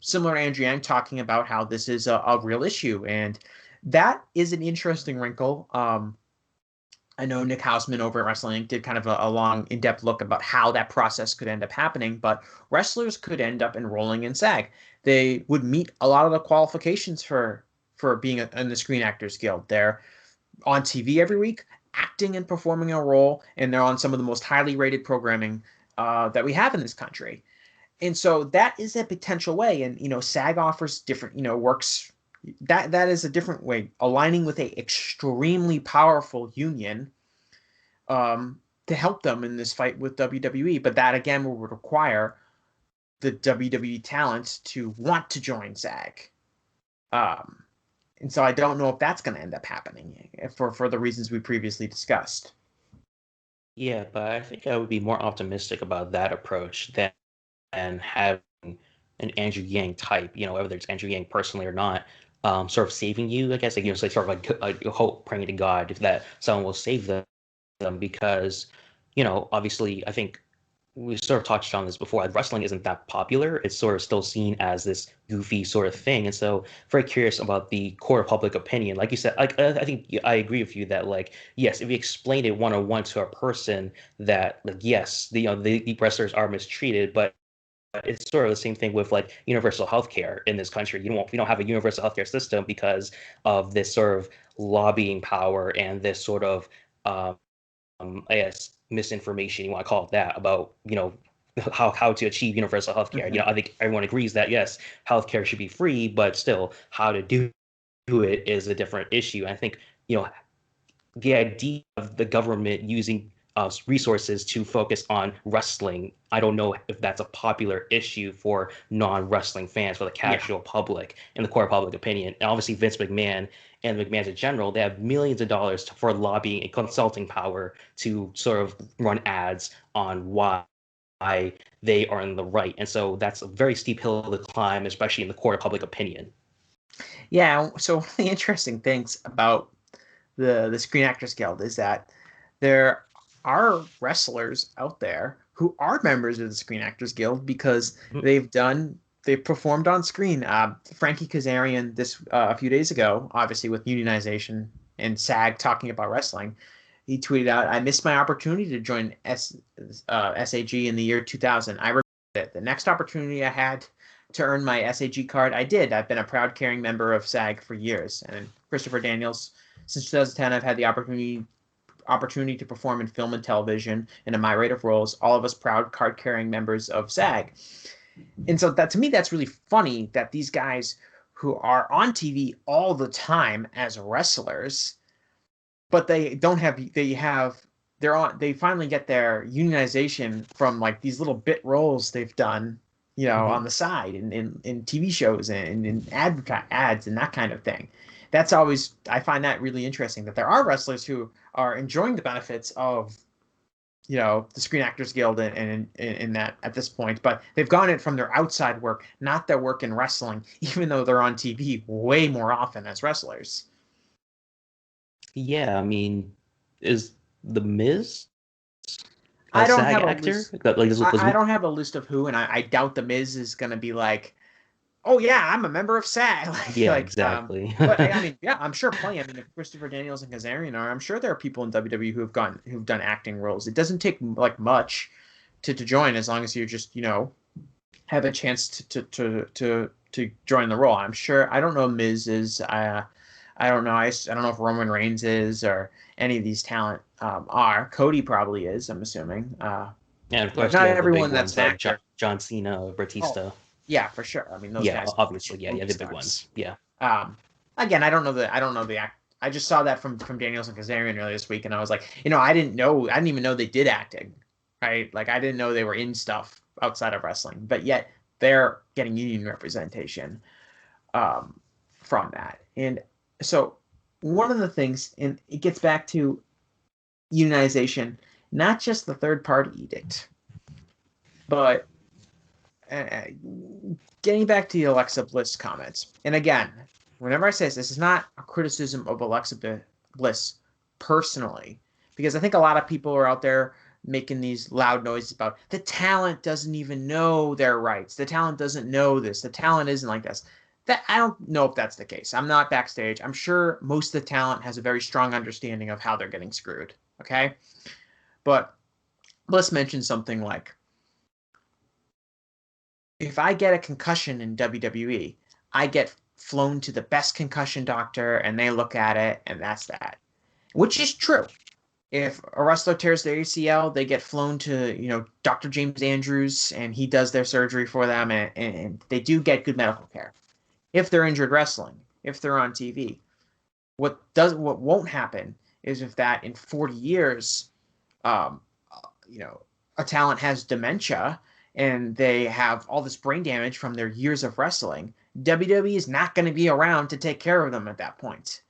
similar to Andrew Yang, talking about how this is a real issue. And that is an interesting wrinkle. I know Nick Hausman over at Wrestling Inc. did kind of a long, in-depth look about how that process could end up happening, but wrestlers could end up enrolling in SAG. They would meet a lot of the qualifications for being in the Screen Actors Guild. They're on TV every week, acting and performing a role, and they're on some of the most highly rated programming that we have in this country. And so that is a potential way. And, SAG offers different, works. That is a different way, aligning with a extremely powerful union to help them in this fight with WWE. But that, again, would require the WWE talent to want to join SAG. And so I don't know if that's going to end up happening for the reasons we previously discussed. Yeah, but I think I would be more optimistic about that approach than having an Andrew Yang type, whether it's Andrew Yang personally or not, sort of saving you, I guess, like, so sort of like hope, praying to God that someone will save them because, obviously, I think we sort of touched on this before. Like, wrestling isn't that popular. It's sort of still seen as this goofy sort of thing, and so very curious about the core public opinion. Like you said, like I think I agree with you that like yes, if you explain it one-on-one to a person, that like yes, the wrestlers are mistreated, but it's sort of the same thing with like universal healthcare in this country. We don't have a universal healthcare system because of this sort of lobbying power and this sort of um, I guess misinformation, you want to call it that, about how to achieve universal healthcare. Mhm. I think everyone agrees that yes, healthcare should be free, but still, how to do it is a different issue. I think the idea of the government using resources to focus on wrestling, I don't know if that's a popular issue for non-wrestling fans, for the Yeah. casual public and the core public opinion. And obviously, Vince McMahon and the McMahons in general, they have millions of dollars for lobbying and consulting power to sort of run ads on why they are in the right. And so that's a very steep hill to climb, especially in the core public opinion. Yeah. So one of the interesting things about the Screen Actors Guild is that there are wrestlers out there who are members of the Screen Actors Guild because they've performed on screen. Frankie Kazarian a few days ago, obviously with unionization and SAG talking about wrestling, he tweeted out, "I missed my opportunity to join SAG in the year 2000. I regret it. The next opportunity I had to earn my SAG card, I did. I've been a proud caring member of SAG for years." And Christopher Daniels, since 2010, I've had the opportunity to perform in film and television in a myriad of roles, all of us proud card-carrying members of SAG. And so that, to me, that's really funny that these guys who are on TV all the time as wrestlers, but they finally get their unionization from like these little bit roles they've done, on the side in TV shows and in ads and that kind of thing. That's always, I find that really interesting, that there are wrestlers who are enjoying the benefits of the Screen Actors Guild and in that at this point, but they've gotten it from their outside work, not their work in wrestling, even though they're on TV way more often as wrestlers. Yeah, I mean, is the Miz a I don't SAG have a actor? list. I Was don't have a list of who, and I doubt the Miz is gonna be like, "Oh yeah, I'm a member of SAG." yeah, exactly. But I mean, yeah, I'm sure plenty. I mean, if Christopher Daniels and Kazarian are, I'm sure there are people in WWE who've done acting roles. It doesn't take like much to join, as long as you just have a chance to join the role. I'm sure. I don't know if Miz is. I don't know. I don't know if Roman Reigns is, or any of these talent are. Cody probably is, I'm assuming. And of But course, you not have the big everyone that's ones an like actor. John Cena, Oh, Batista. yeah, for sure. I mean, those Yeah, guys are obviously, yeah, movie the big stars. ones. Yeah. Um, Again, I don't know the act. I just saw that from Daniels and Kazarian earlier this week, and I was like, I didn't even know they did acting, right? Like, I didn't know they were in stuff outside of wrestling, but yet they're getting union representation um, from that. And so one of the things, and it gets back to unionization, not just the third party edict, but uh, getting back to the Alexa Bliss comments. And again, whenever I say this is not a criticism of Alexa Bliss personally, because I think a lot of people are out there making these loud noises about the talent doesn't even know their rights. The talent doesn't know this. The talent isn't like this. That, I don't know if that's the case. I'm not backstage. I'm sure most of the talent has a very strong understanding of how they're getting screwed. Okay. But Bliss mentioned something like, if I get a concussion in WWE, I get flown to the best concussion doctor and they look at it and that's that. Which is true. If a wrestler tears their ACL, they get flown to, Dr. James Andrews and he does their surgery for them and they do get good medical care. If they're injured wrestling, if they're on TV. What won't happen is if that in 40 years, um, a talent has dementia and they have all this brain damage from their years of wrestling, WWE is not going to be around to take care of them at that point.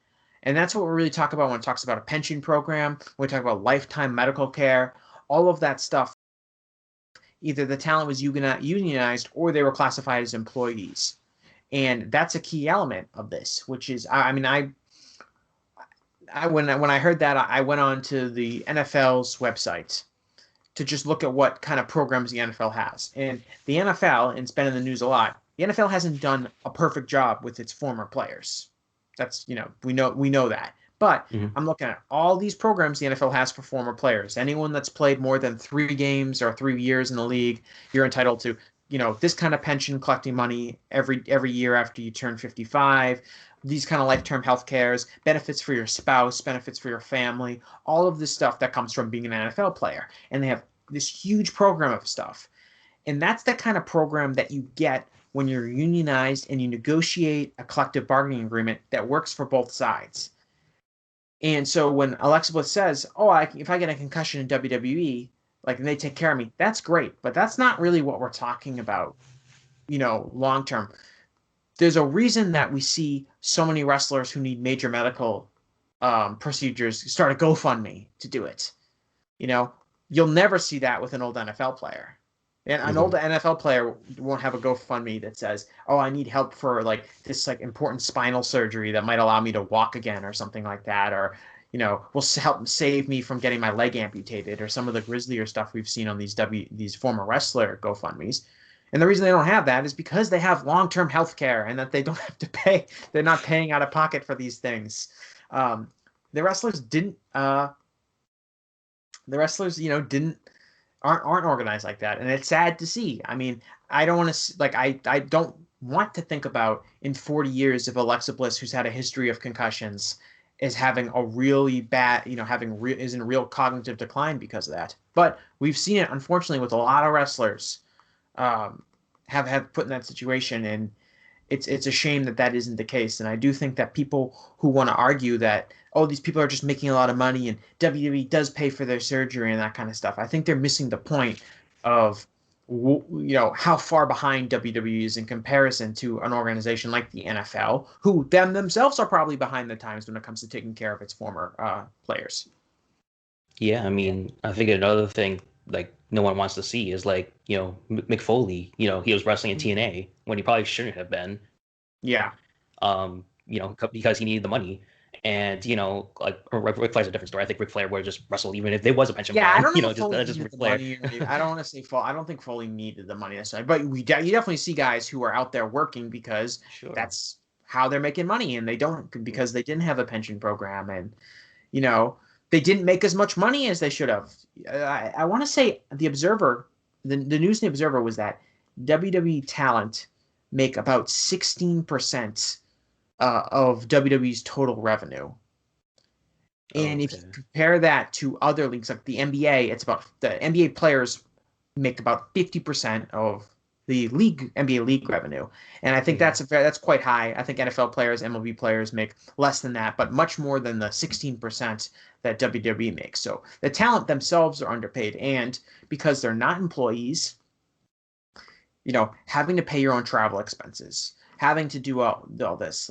And that's what we really talk about when it talks about a pension program, when we talk about lifetime medical care, all of that stuff. Either the talent was unionized or they were classified as employees. And that's a key element of this, which is, I mean, when I heard that, I went on to the NFL's website to just look at what kind of programs the NFL has. And the NFL, and it's been in the news a lot, the NFL hasn't done a perfect job with its former players. That's, we know that. But I'm looking at all these programs the NFL has for former players. Anyone that's played more than 3 games or 3 years in the league, you're entitled to, this kind of pension collecting money every year after you turn 55. These kind of lifetime health cares, benefits for your spouse, benefits for your family, all of this stuff that comes from being an NFL player. And they have this huge program of stuff. And that's the kind of program that you get when you're unionized and you negotiate a collective bargaining agreement that works for both sides. And so when Alexa Bliss says, if I get a concussion in WWE, and they take care of me, that's great. But that's not really what we're talking about, long term. There's a reason that we see so many wrestlers who need major medical procedures start a GoFundMe to do it. You'll never see that with an old NFL player. And an old NFL player won't have a GoFundMe that says, I need help for this important spinal surgery that might allow me to walk again or something like that. Or, will help save me from getting my leg amputated, or some of the grislier stuff we've seen on these former wrestler GoFundMes. And the reason they don't have that is because they have long-term health care and that they don't have to pay. They're not paying out of pocket for these things. The wrestlers didn't, aren't organized like that, and it's sad to see. I mean, I don't want to I don't want to think about in 40 years if Alexa Bliss, who's had a history of concussions, is having a really bad, is in real cognitive decline because of that. But we've seen it, unfortunately, with a lot of wrestlers have put in that situation, and it's a shame that isn't the case. And I do think that people who want to argue that, these people are just making a lot of money and WWE does pay for their surgery and that kind of stuff, I think they're missing the point of, how far behind WWE is in comparison to an organization like the NFL, who themselves are probably behind the times when it comes to taking care of its former players. Yeah, I mean, I think another thing no one wants to see is Mick Foley. He was wrestling in TNA when he probably shouldn't have been. Yeah. Because he needed the money. And Ric Flair's a different story. I think Ric Flair would have just wrestled even if there was a pension plan. I don't know. Just Ric Flair. I don't want to say I don't think Foley needed the money necessarily, but you definitely see guys who are out there working because that's how they're making money, and they don't because they didn't have a pension program, and they didn't make as much money as they should have. I want to say the Observer, the news in the Observer was that WWE talent make about 16% of WWE's total revenue. And if you compare that to other leagues like the NBA, the NBA players make about 50% of the NBA league revenue. And I think that's quite high. I think NFL players, MLB players make less than that, but much more than the 16% that WWE makes. So the talent themselves are underpaid. And because they're not employees, having to pay your own travel expenses, having to do all this,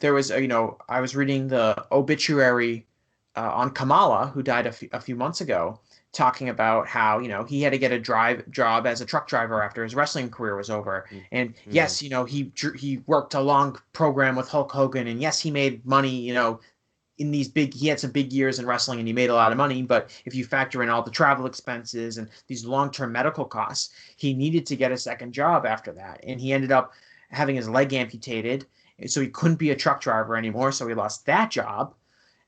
there was, I was reading the obituary on Kamala, who died a few months ago, talking about how, he had to get a job as a truck driver after his wrestling career was over. And yes, he worked a long program with Hulk Hogan, and yes, he made money, he had some big years in wrestling and he made a lot of money, but if you factor in all the travel expenses and these long-term medical costs, he needed to get a second job after that. And he ended up having his leg amputated, so he couldn't be a truck driver anymore, so he lost that job.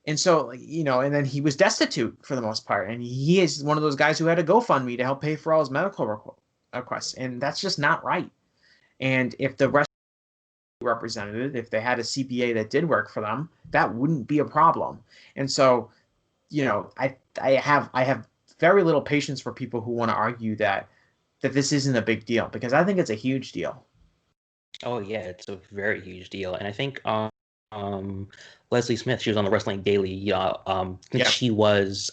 And so, and then he was destitute for the most part. And he is one of those guys who had a GoFundMe to help pay for all his medical requests. And that's just not right. And if the rest represented, if they had a CPA that did work for them, that wouldn't be a problem. And so, I have very little patience for people who want to argue that this isn't a big deal, because I think it's a huge deal. Oh yeah, it's a very huge deal. And I think Leslie Smith, she was on the Wrestling Daily. She was,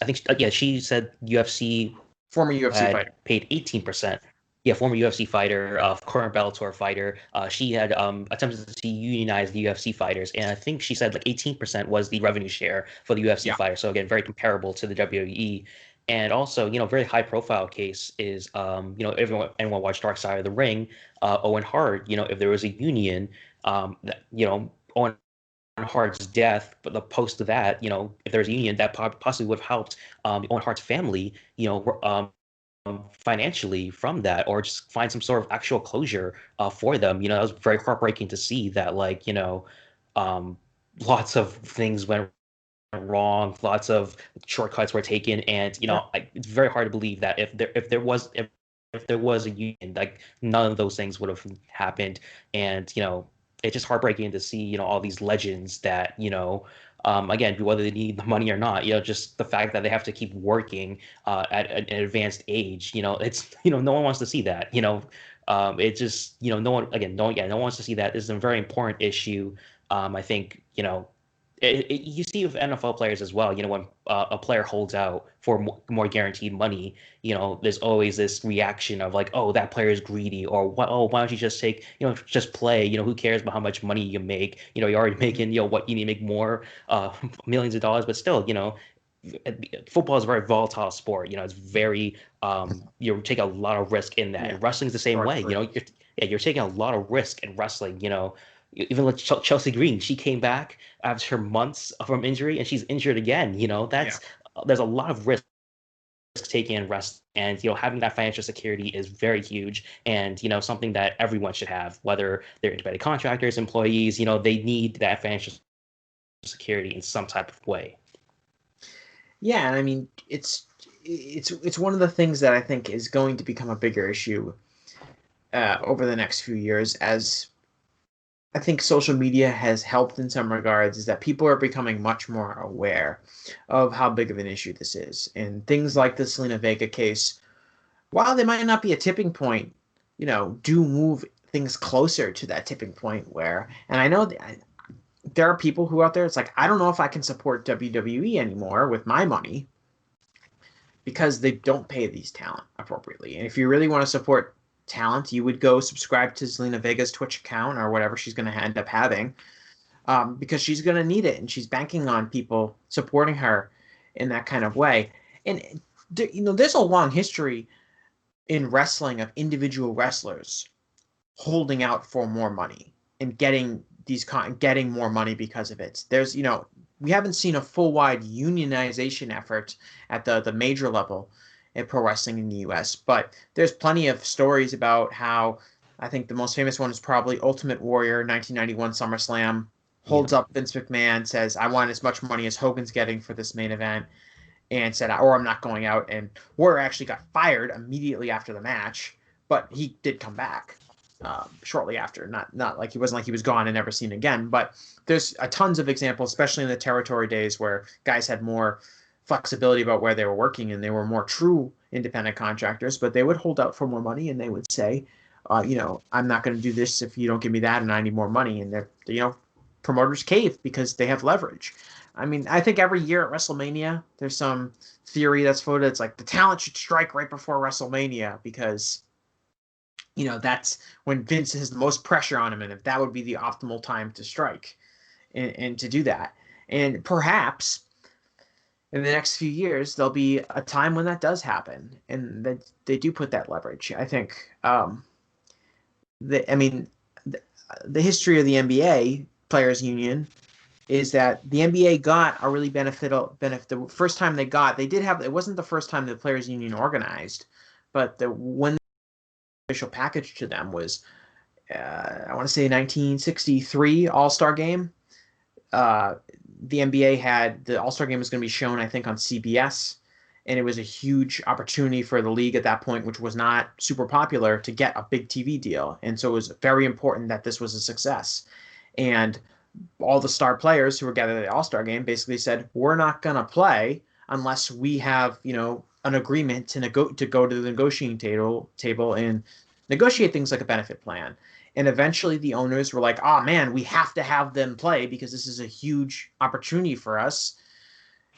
she said UFC former UFC fighter paid 18%. Yeah, former UFC fighter, current Bellator fighter. She had attempted to unionize the UFC fighters, and I think she said 18% was the revenue share for the UFC fighter. So again, very comparable to the WWE. And also, very high profile case is, anyone watched Dark Side of the Ring, Owen Hart. If there was a union, Owen Hart's death, but the post of that, if there's a union, that possibly would have helped Owen Hart's family, financially from that, or just find some sort of actual closure for them. That was very heartbreaking to see that, lots of things went wrong, lots of shortcuts were taken, and it's very hard to believe that if there was a union, like none of those things would have happened. And it's just heartbreaking to see all these legends that again, whether they need the money or not, just the fact that they have to keep working at an advanced age, it's no one wants to see that. It just no one, again, no one wants to see that. This is a very important issue. I think you see with NFL players as well. When a player holds out for more guaranteed money, there's always this reaction of like, oh, that player is greedy, or what? Oh, why don't you just take, just play? Who cares about how much money you make? You're already making, what you need to make more, millions of dollars, but still, football is a very volatile sport. It's very, you take a lot of risk in that. And wrestling's the same way. You're taking a lot of risk in wrestling. Even like Chelsea Green, she came back after months from injury, and she's injured again. There's a lot of risk taking in rest, and having that financial security is very huge, and something that everyone should have, whether they're independent contractors, employees. They need that financial security in some type of way. Yeah, and I mean it's one of the things that I think is going to become a bigger issue over the next few years, as I think social media has helped in some regards, is that people are becoming much more aware of how big of an issue this is. And things like the Zelina Vega case, while they might not be a tipping point, do move things closer to that tipping point where, and I know there are people who out there, it's like, I don't know if I can support WWE anymore with my money because they don't pay these talent appropriately. And if you really want to support talent, you would go subscribe to Zelina Vega's Twitch account or whatever she's going to end up having, because she's going to need it, and she's banking on people supporting her in that kind of way. And there's a long history in wrestling of individual wrestlers holding out for more money and getting more money because of it. There's we haven't seen a full-wide unionization effort at the major level in pro wrestling in the US, but there's plenty of stories about how, I think the most famous one is probably Ultimate Warrior 1991 SummerSlam, holds up Vince McMahon, says, I want as much money as Hogan's getting for this main event, and said, or I'm not going out. And Warrior actually got fired immediately after the match, but he did come back shortly after. Not like he wasn't like he was gone and never seen again, but there's tons of examples, especially in the territory days, where guys had more flexibility about where they were working, and they were more true independent contractors, but they would hold out for more money, and they would say, I'm not going to do this if you don't give me that, and I need more money. And they're, promoters cave because they have leverage. I mean, I think every year at WrestleMania, there's some theory that's floated. It's like the talent should strike right before WrestleMania because, that's when Vince has the most pressure on him, and if that would be the optimal time to strike and to do that. And perhaps in the next few years, there'll be a time when that does happen, and that they do put that leverage. I think, the history of the NBA Players Union is that the NBA got a really benefit. The first time they did have, it wasn't the first time the Players Union organized, but when the official package to them was, I want to say 1963 All-Star Game. The NBA had the All-Star Game was going to be shown, I think, on CBS, and it was a huge opportunity for the league at that point, which was not super popular, to get a big TV deal. And so it was very important that this was a success. And all the star players who were gathered at the All-Star Game basically said, we're not going to play unless we have, an agreement to go to the negotiating table and negotiate things like a benefit plan. And eventually the owners were like, oh man, we have to have them play because this is a huge opportunity for us.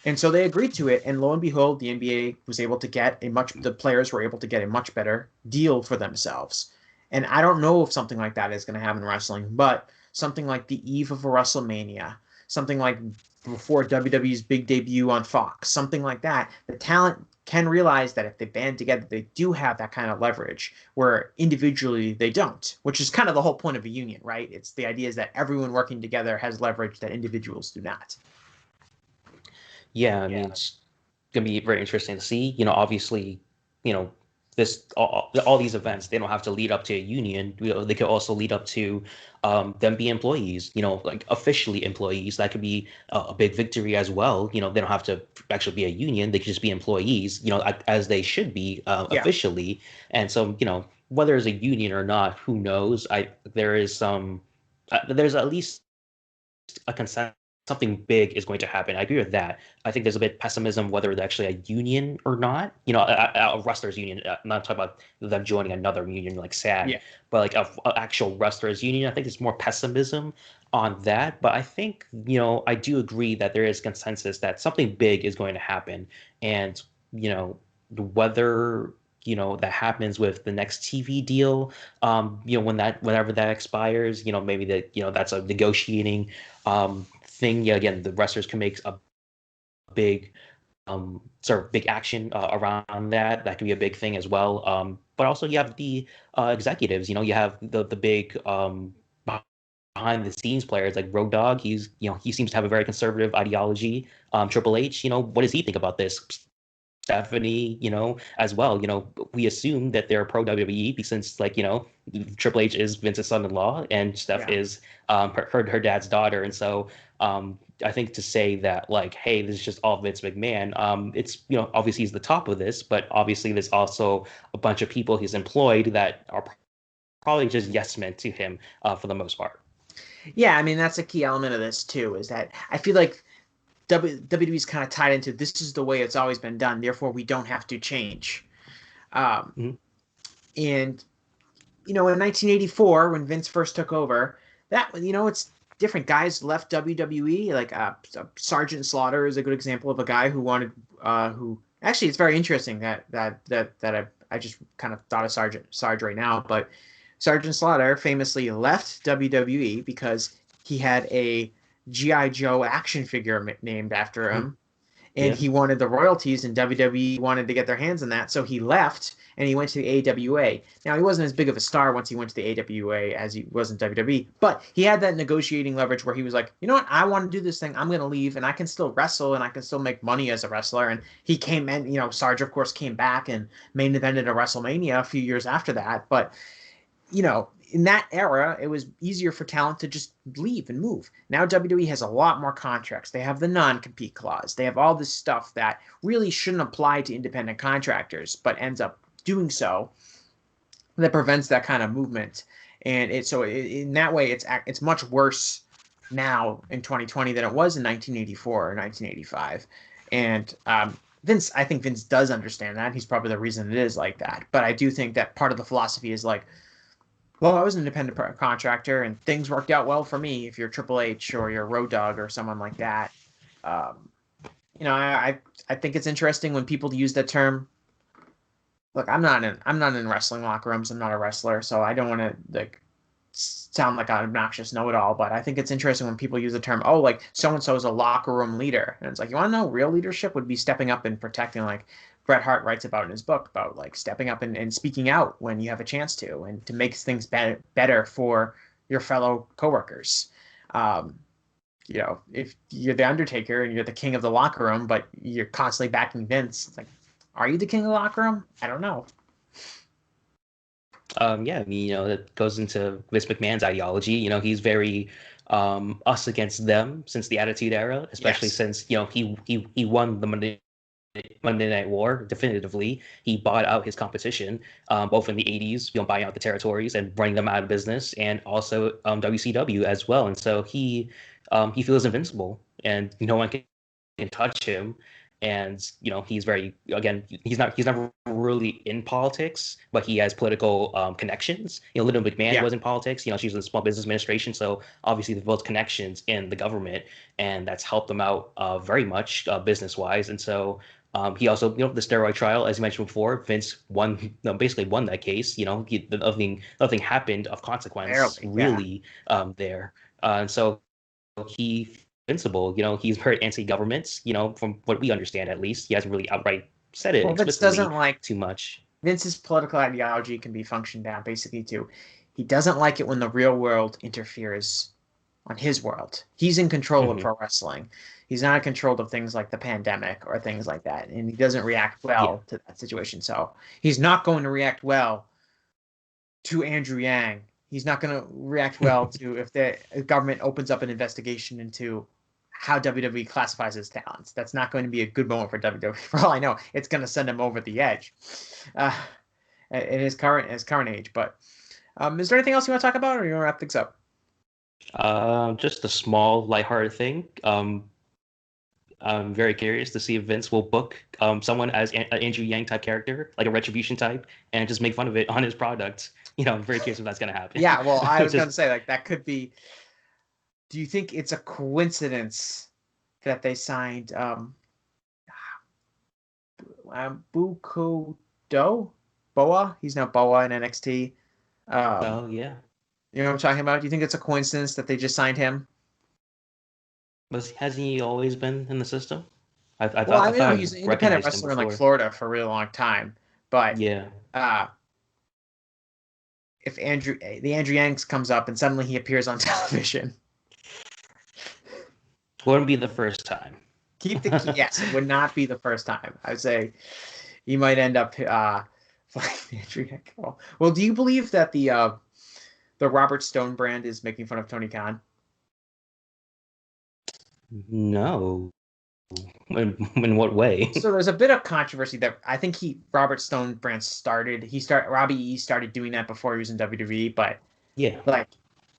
And so they agreed to it. And lo and behold, the NBA was able to get the players were able to get a much better deal for themselves. And I don't know if something like that is going to happen in wrestling, but something like the eve of a WrestleMania, something like before WWE's big debut on Fox, something like that, the talent can realize that if they band together, they do have that kind of leverage where individually they don't, which is kind of the whole point of a union, right? It's the idea is that everyone working together has leverage that individuals do not. Yeah, I mean, it's going to be very interesting to see. Obviously, this all these events, they don't have to lead up to a union. They could also lead up to them being employees. Like officially employees. That could be a big victory as well. They don't have to actually be a union. They could just be employees. As they should be officially. And so, whether it's a union or not, who knows? There's at least a consensus something big is going to happen. I agree with that. I think there's a bit pessimism whether it's actually a union or not. A wrestlers union. I'm not talking about them joining another union like SAG, but like a actual wrestlers union. I think there's more pessimism on that. But I think I do agree that there is consensus that something big is going to happen, and whether that happens with the next TV deal, whenever that expires, maybe that's a negotiating thing. Yeah, again, the wrestlers can make a big sort of big action around that. That can be a big thing as well. But also you have the executives. You have the big behind the scenes players like Road Dogg. He seems to have a very conservative ideology. Triple H, what does he think about this? Stephanie, as well. We assume that they're pro WWE since, Triple H is Vince's son-in-law and Steph is her dad's daughter, and so I think to say that hey, this is just all Vince McMahon. It's obviously he's the top of this, but obviously there's also a bunch of people he's employed that are probably just yes men to him for the most part. Yeah, I mean that's a key element of this too. Is that I feel like WWE's kind of tied into this is the way it's always been done, therefore we don't have to change. And in 1984 when Vince first took over, that it's different guys left WWE. Like Sergeant Slaughter is a good example of a guy who wanted who actually it's very interesting that I just kind of thought of Sarge right now, but Sergeant Slaughter famously left WWE because he had a G.I. Joe action figure named after him, and he wanted the royalties, and WWE wanted to get their hands on that, so he left and he went to the AWA. Now, he wasn't as big of a star once he went to the AWA as he was in WWE, but he had that negotiating leverage where he was like, you know what, I want to do this thing, I'm going to leave, and I can still wrestle, and I can still make money as a wrestler, and he came in, Sarge, of course, came back and main evented a WrestleMania a few years after that, but, in that era, it was easier for talent to just leave and move. Now WWE has a lot more contracts. They have the non-compete clause. They have all this stuff that really shouldn't apply to independent contractors, but ends up doing so. That prevents that kind of movement. And in that way, it's much worse now in 2020 than it was in 1984 or 1985. And I think Vince does understand that. He's probably the reason it is like that. But I do think that part of the philosophy is well, I was an independent contractor, and things worked out well for me. If you're Triple H or you're Road Dogg or someone like that, I think it's interesting when people use that term. Look, I'm not in wrestling locker rooms. I'm not a wrestler, so I don't want to sound like an obnoxious know-it-all. But I think it's interesting when people use the term, oh, so and so is a locker room leader, and it's like, you want to know, real leadership would be stepping up and protecting, Bret Hart writes about in his book about stepping up and speaking out when you have a chance to, and to make things better for your fellow coworkers. If you're the Undertaker and you're the king of the locker room, but you're constantly backing Vince, it's like, are you the king of the locker room? I don't know. Yeah, I mean, that goes into Vince McMahon's ideology. He's very us against them since the Attitude Era, especially since he won the Monday Night War definitively. He bought out his competition, both in the 80s, buying out the territories and running them out of business, and also WCW as well. And so he feels invincible, and no one can touch him. And he's very, again, he's not really in politics, but he has political connections. Lyndon McMahon was in politics. She was in the Small Business Administration, so obviously they've built connections in the government, and that's helped them out very much business wise. And so he also, the steroid trial, as you mentioned before, Vince basically won that case. Nothing happened of consequence really there. And so he invincible. He's very anti-government. From what we understand, at least, he hasn't really outright said it Vince explicitly doesn't like too much. Vince's political ideology can be functioned down basically to he doesn't like it when the real world interferes on his world. He's in control of pro wrestling. He's not in control of things like the pandemic or things like that, and he doesn't react well to that situation. So he's not going to react well to Andrew Yang. He's not going to react well to if the government opens up an investigation into how WWE classifies his talents. That's not going to be a good moment for WWE. For all I know, it's going to send him over the edge in his current age. But is there anything else you want to talk about, or you want to wrap things up? Just a small, lighthearted thing. I'm very curious to see if Vince will book someone as an Andrew Yang type character, like a Retribution type, and just make fun of it on his product. I'm very curious if that's going to happen. Yeah, well, I was going to say, like, that could be. Do you think it's a coincidence that they signed Bukodo? Boa? He's now Boa in NXT. Oh, yeah. You know what I'm talking about? Do you think it's a coincidence that they just signed him? Hasn't he always been in the system? I know he's an independent wrestler in like Florida for a really long time. But yeah, if the Andrew Yanks comes up and suddenly he appears on television, wouldn't be the first time. Yes, it would not be the first time. I would say he might end up like Andrew Yank. Well, do you believe that the Robert Stone brand is making fun of Tony Khan? No. In what way? So there's a bit of controversy that I think Robert Stone brand started. Robbie E started doing that before he was in WWE, but yeah, like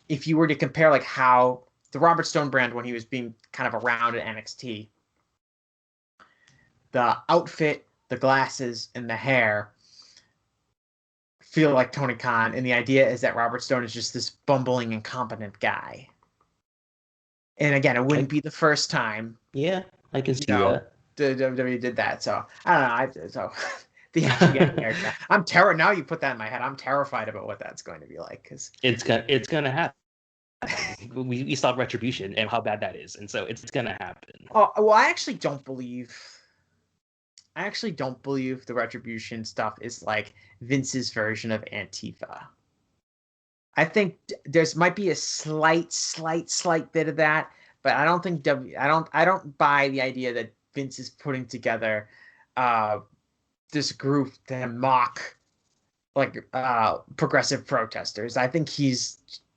if you were to compare like how the Robert Stone brand when he was being kind of around at NXT, the outfit, the glasses, and the hair feel like Tony Khan, and the idea is that Robert Stone is just this bumbling, incompetent guy. And again, it wouldn't be the first time. Yeah, I can see that. WWE did that, so I don't know. So the character, I'm terrified. Now you put that in my head. I'm terrified about what that's going to be like because it's gonna happen. we saw Retribution and how bad that is, and so it's gonna happen. Oh well, I actually don't believe the Retribution stuff is like Vince's version of Antifa. I think there's might be a slight bit of that, but I don't think I don't buy the idea that Vince is putting together this group to mock like progressive protesters. I think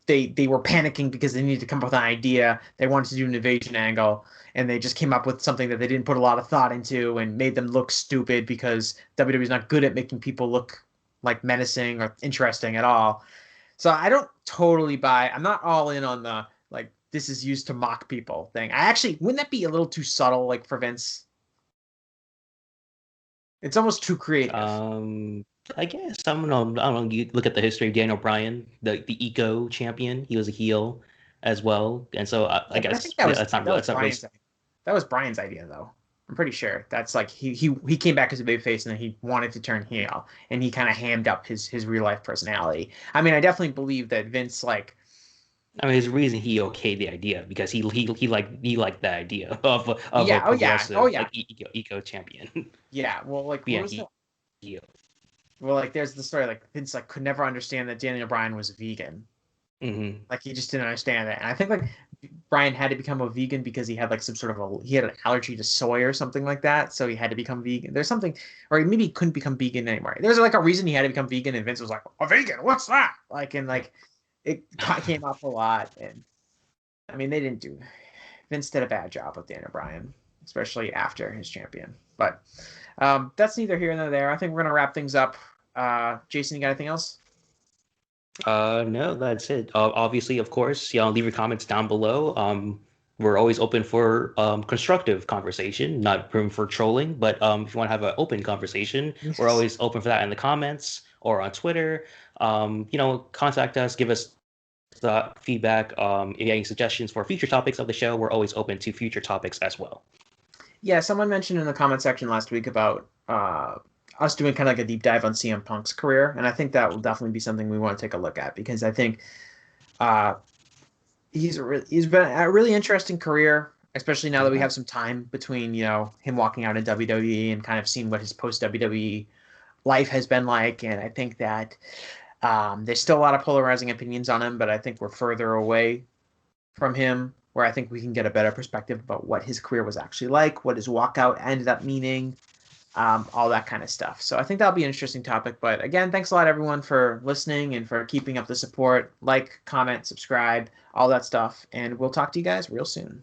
they were panicking because they needed to come up with an idea. They wanted to do an invasion angle, and they just came up with something that they didn't put a lot of thought into and made them look stupid because WWE is not good at making people look like menacing or interesting at all. So I don't totally buy. I'm not all in on the like this is used to mock people thing. Wouldn't that be a little too subtle like for Vince? It's almost too creative. I guess I don't know. You look at the history of Daniel Bryan, the eco champion. He was a heel as well, and so I guess that was Bryan's idea though. I'm pretty sure that's like he came back as a babyface and then he wanted to turn heel and he kind of hammed up his real life personality. I mean, I definitely believe that Vince like. I mean, there's a reason he okayed the idea because he liked the idea of a progressive like eco champion. Yeah, well, like well, like there's the story like Vince like could never understand that Daniel Bryan was vegan. Mm-hmm. Like he just didn't understand it, and I think like Bryan had to become a vegan because he had like some sort of he had an allergy to soy or something like that, so he had to become vegan. There's something, or maybe he couldn't become vegan anymore. There's like a reason he had to become vegan, and Vince was like, "A vegan? What's that?" Like and like it came up a lot, and I mean Vince did a bad job with Daniel Bryan, especially after his champion. But that's neither here nor there. I think we're gonna wrap things up. Jason, you got anything else? No, that's it. Obviously, of course, leave your comments down below. We're always open for constructive conversation, not room for trolling. But if you want to have an open conversation, we're always open for that in the comments or on Twitter. Contact us, give us the feedback. If you have any suggestions for future topics of the show, we're always open to future topics as well. Yeah, someone mentioned in the comment section last week about us doing kind of like a deep dive on CM Punk's career, and I think that will definitely be something we want to take a look at because I think he's been a really interesting career. especially now that we have some time between, you know, him walking out in WWE and kind of seeing what his post WWE life has been like. And I think that there's still a lot of polarizing opinions on him, but I think we're further away from him where I think we can get a better perspective about what his career was actually like, what his walkout ended up meaning, all that kind of stuff. So I think that'll be an interesting topic. But again, thanks a lot, everyone, for listening and for keeping up the support. Like, comment, subscribe, all that stuff. And we'll talk to you guys real soon.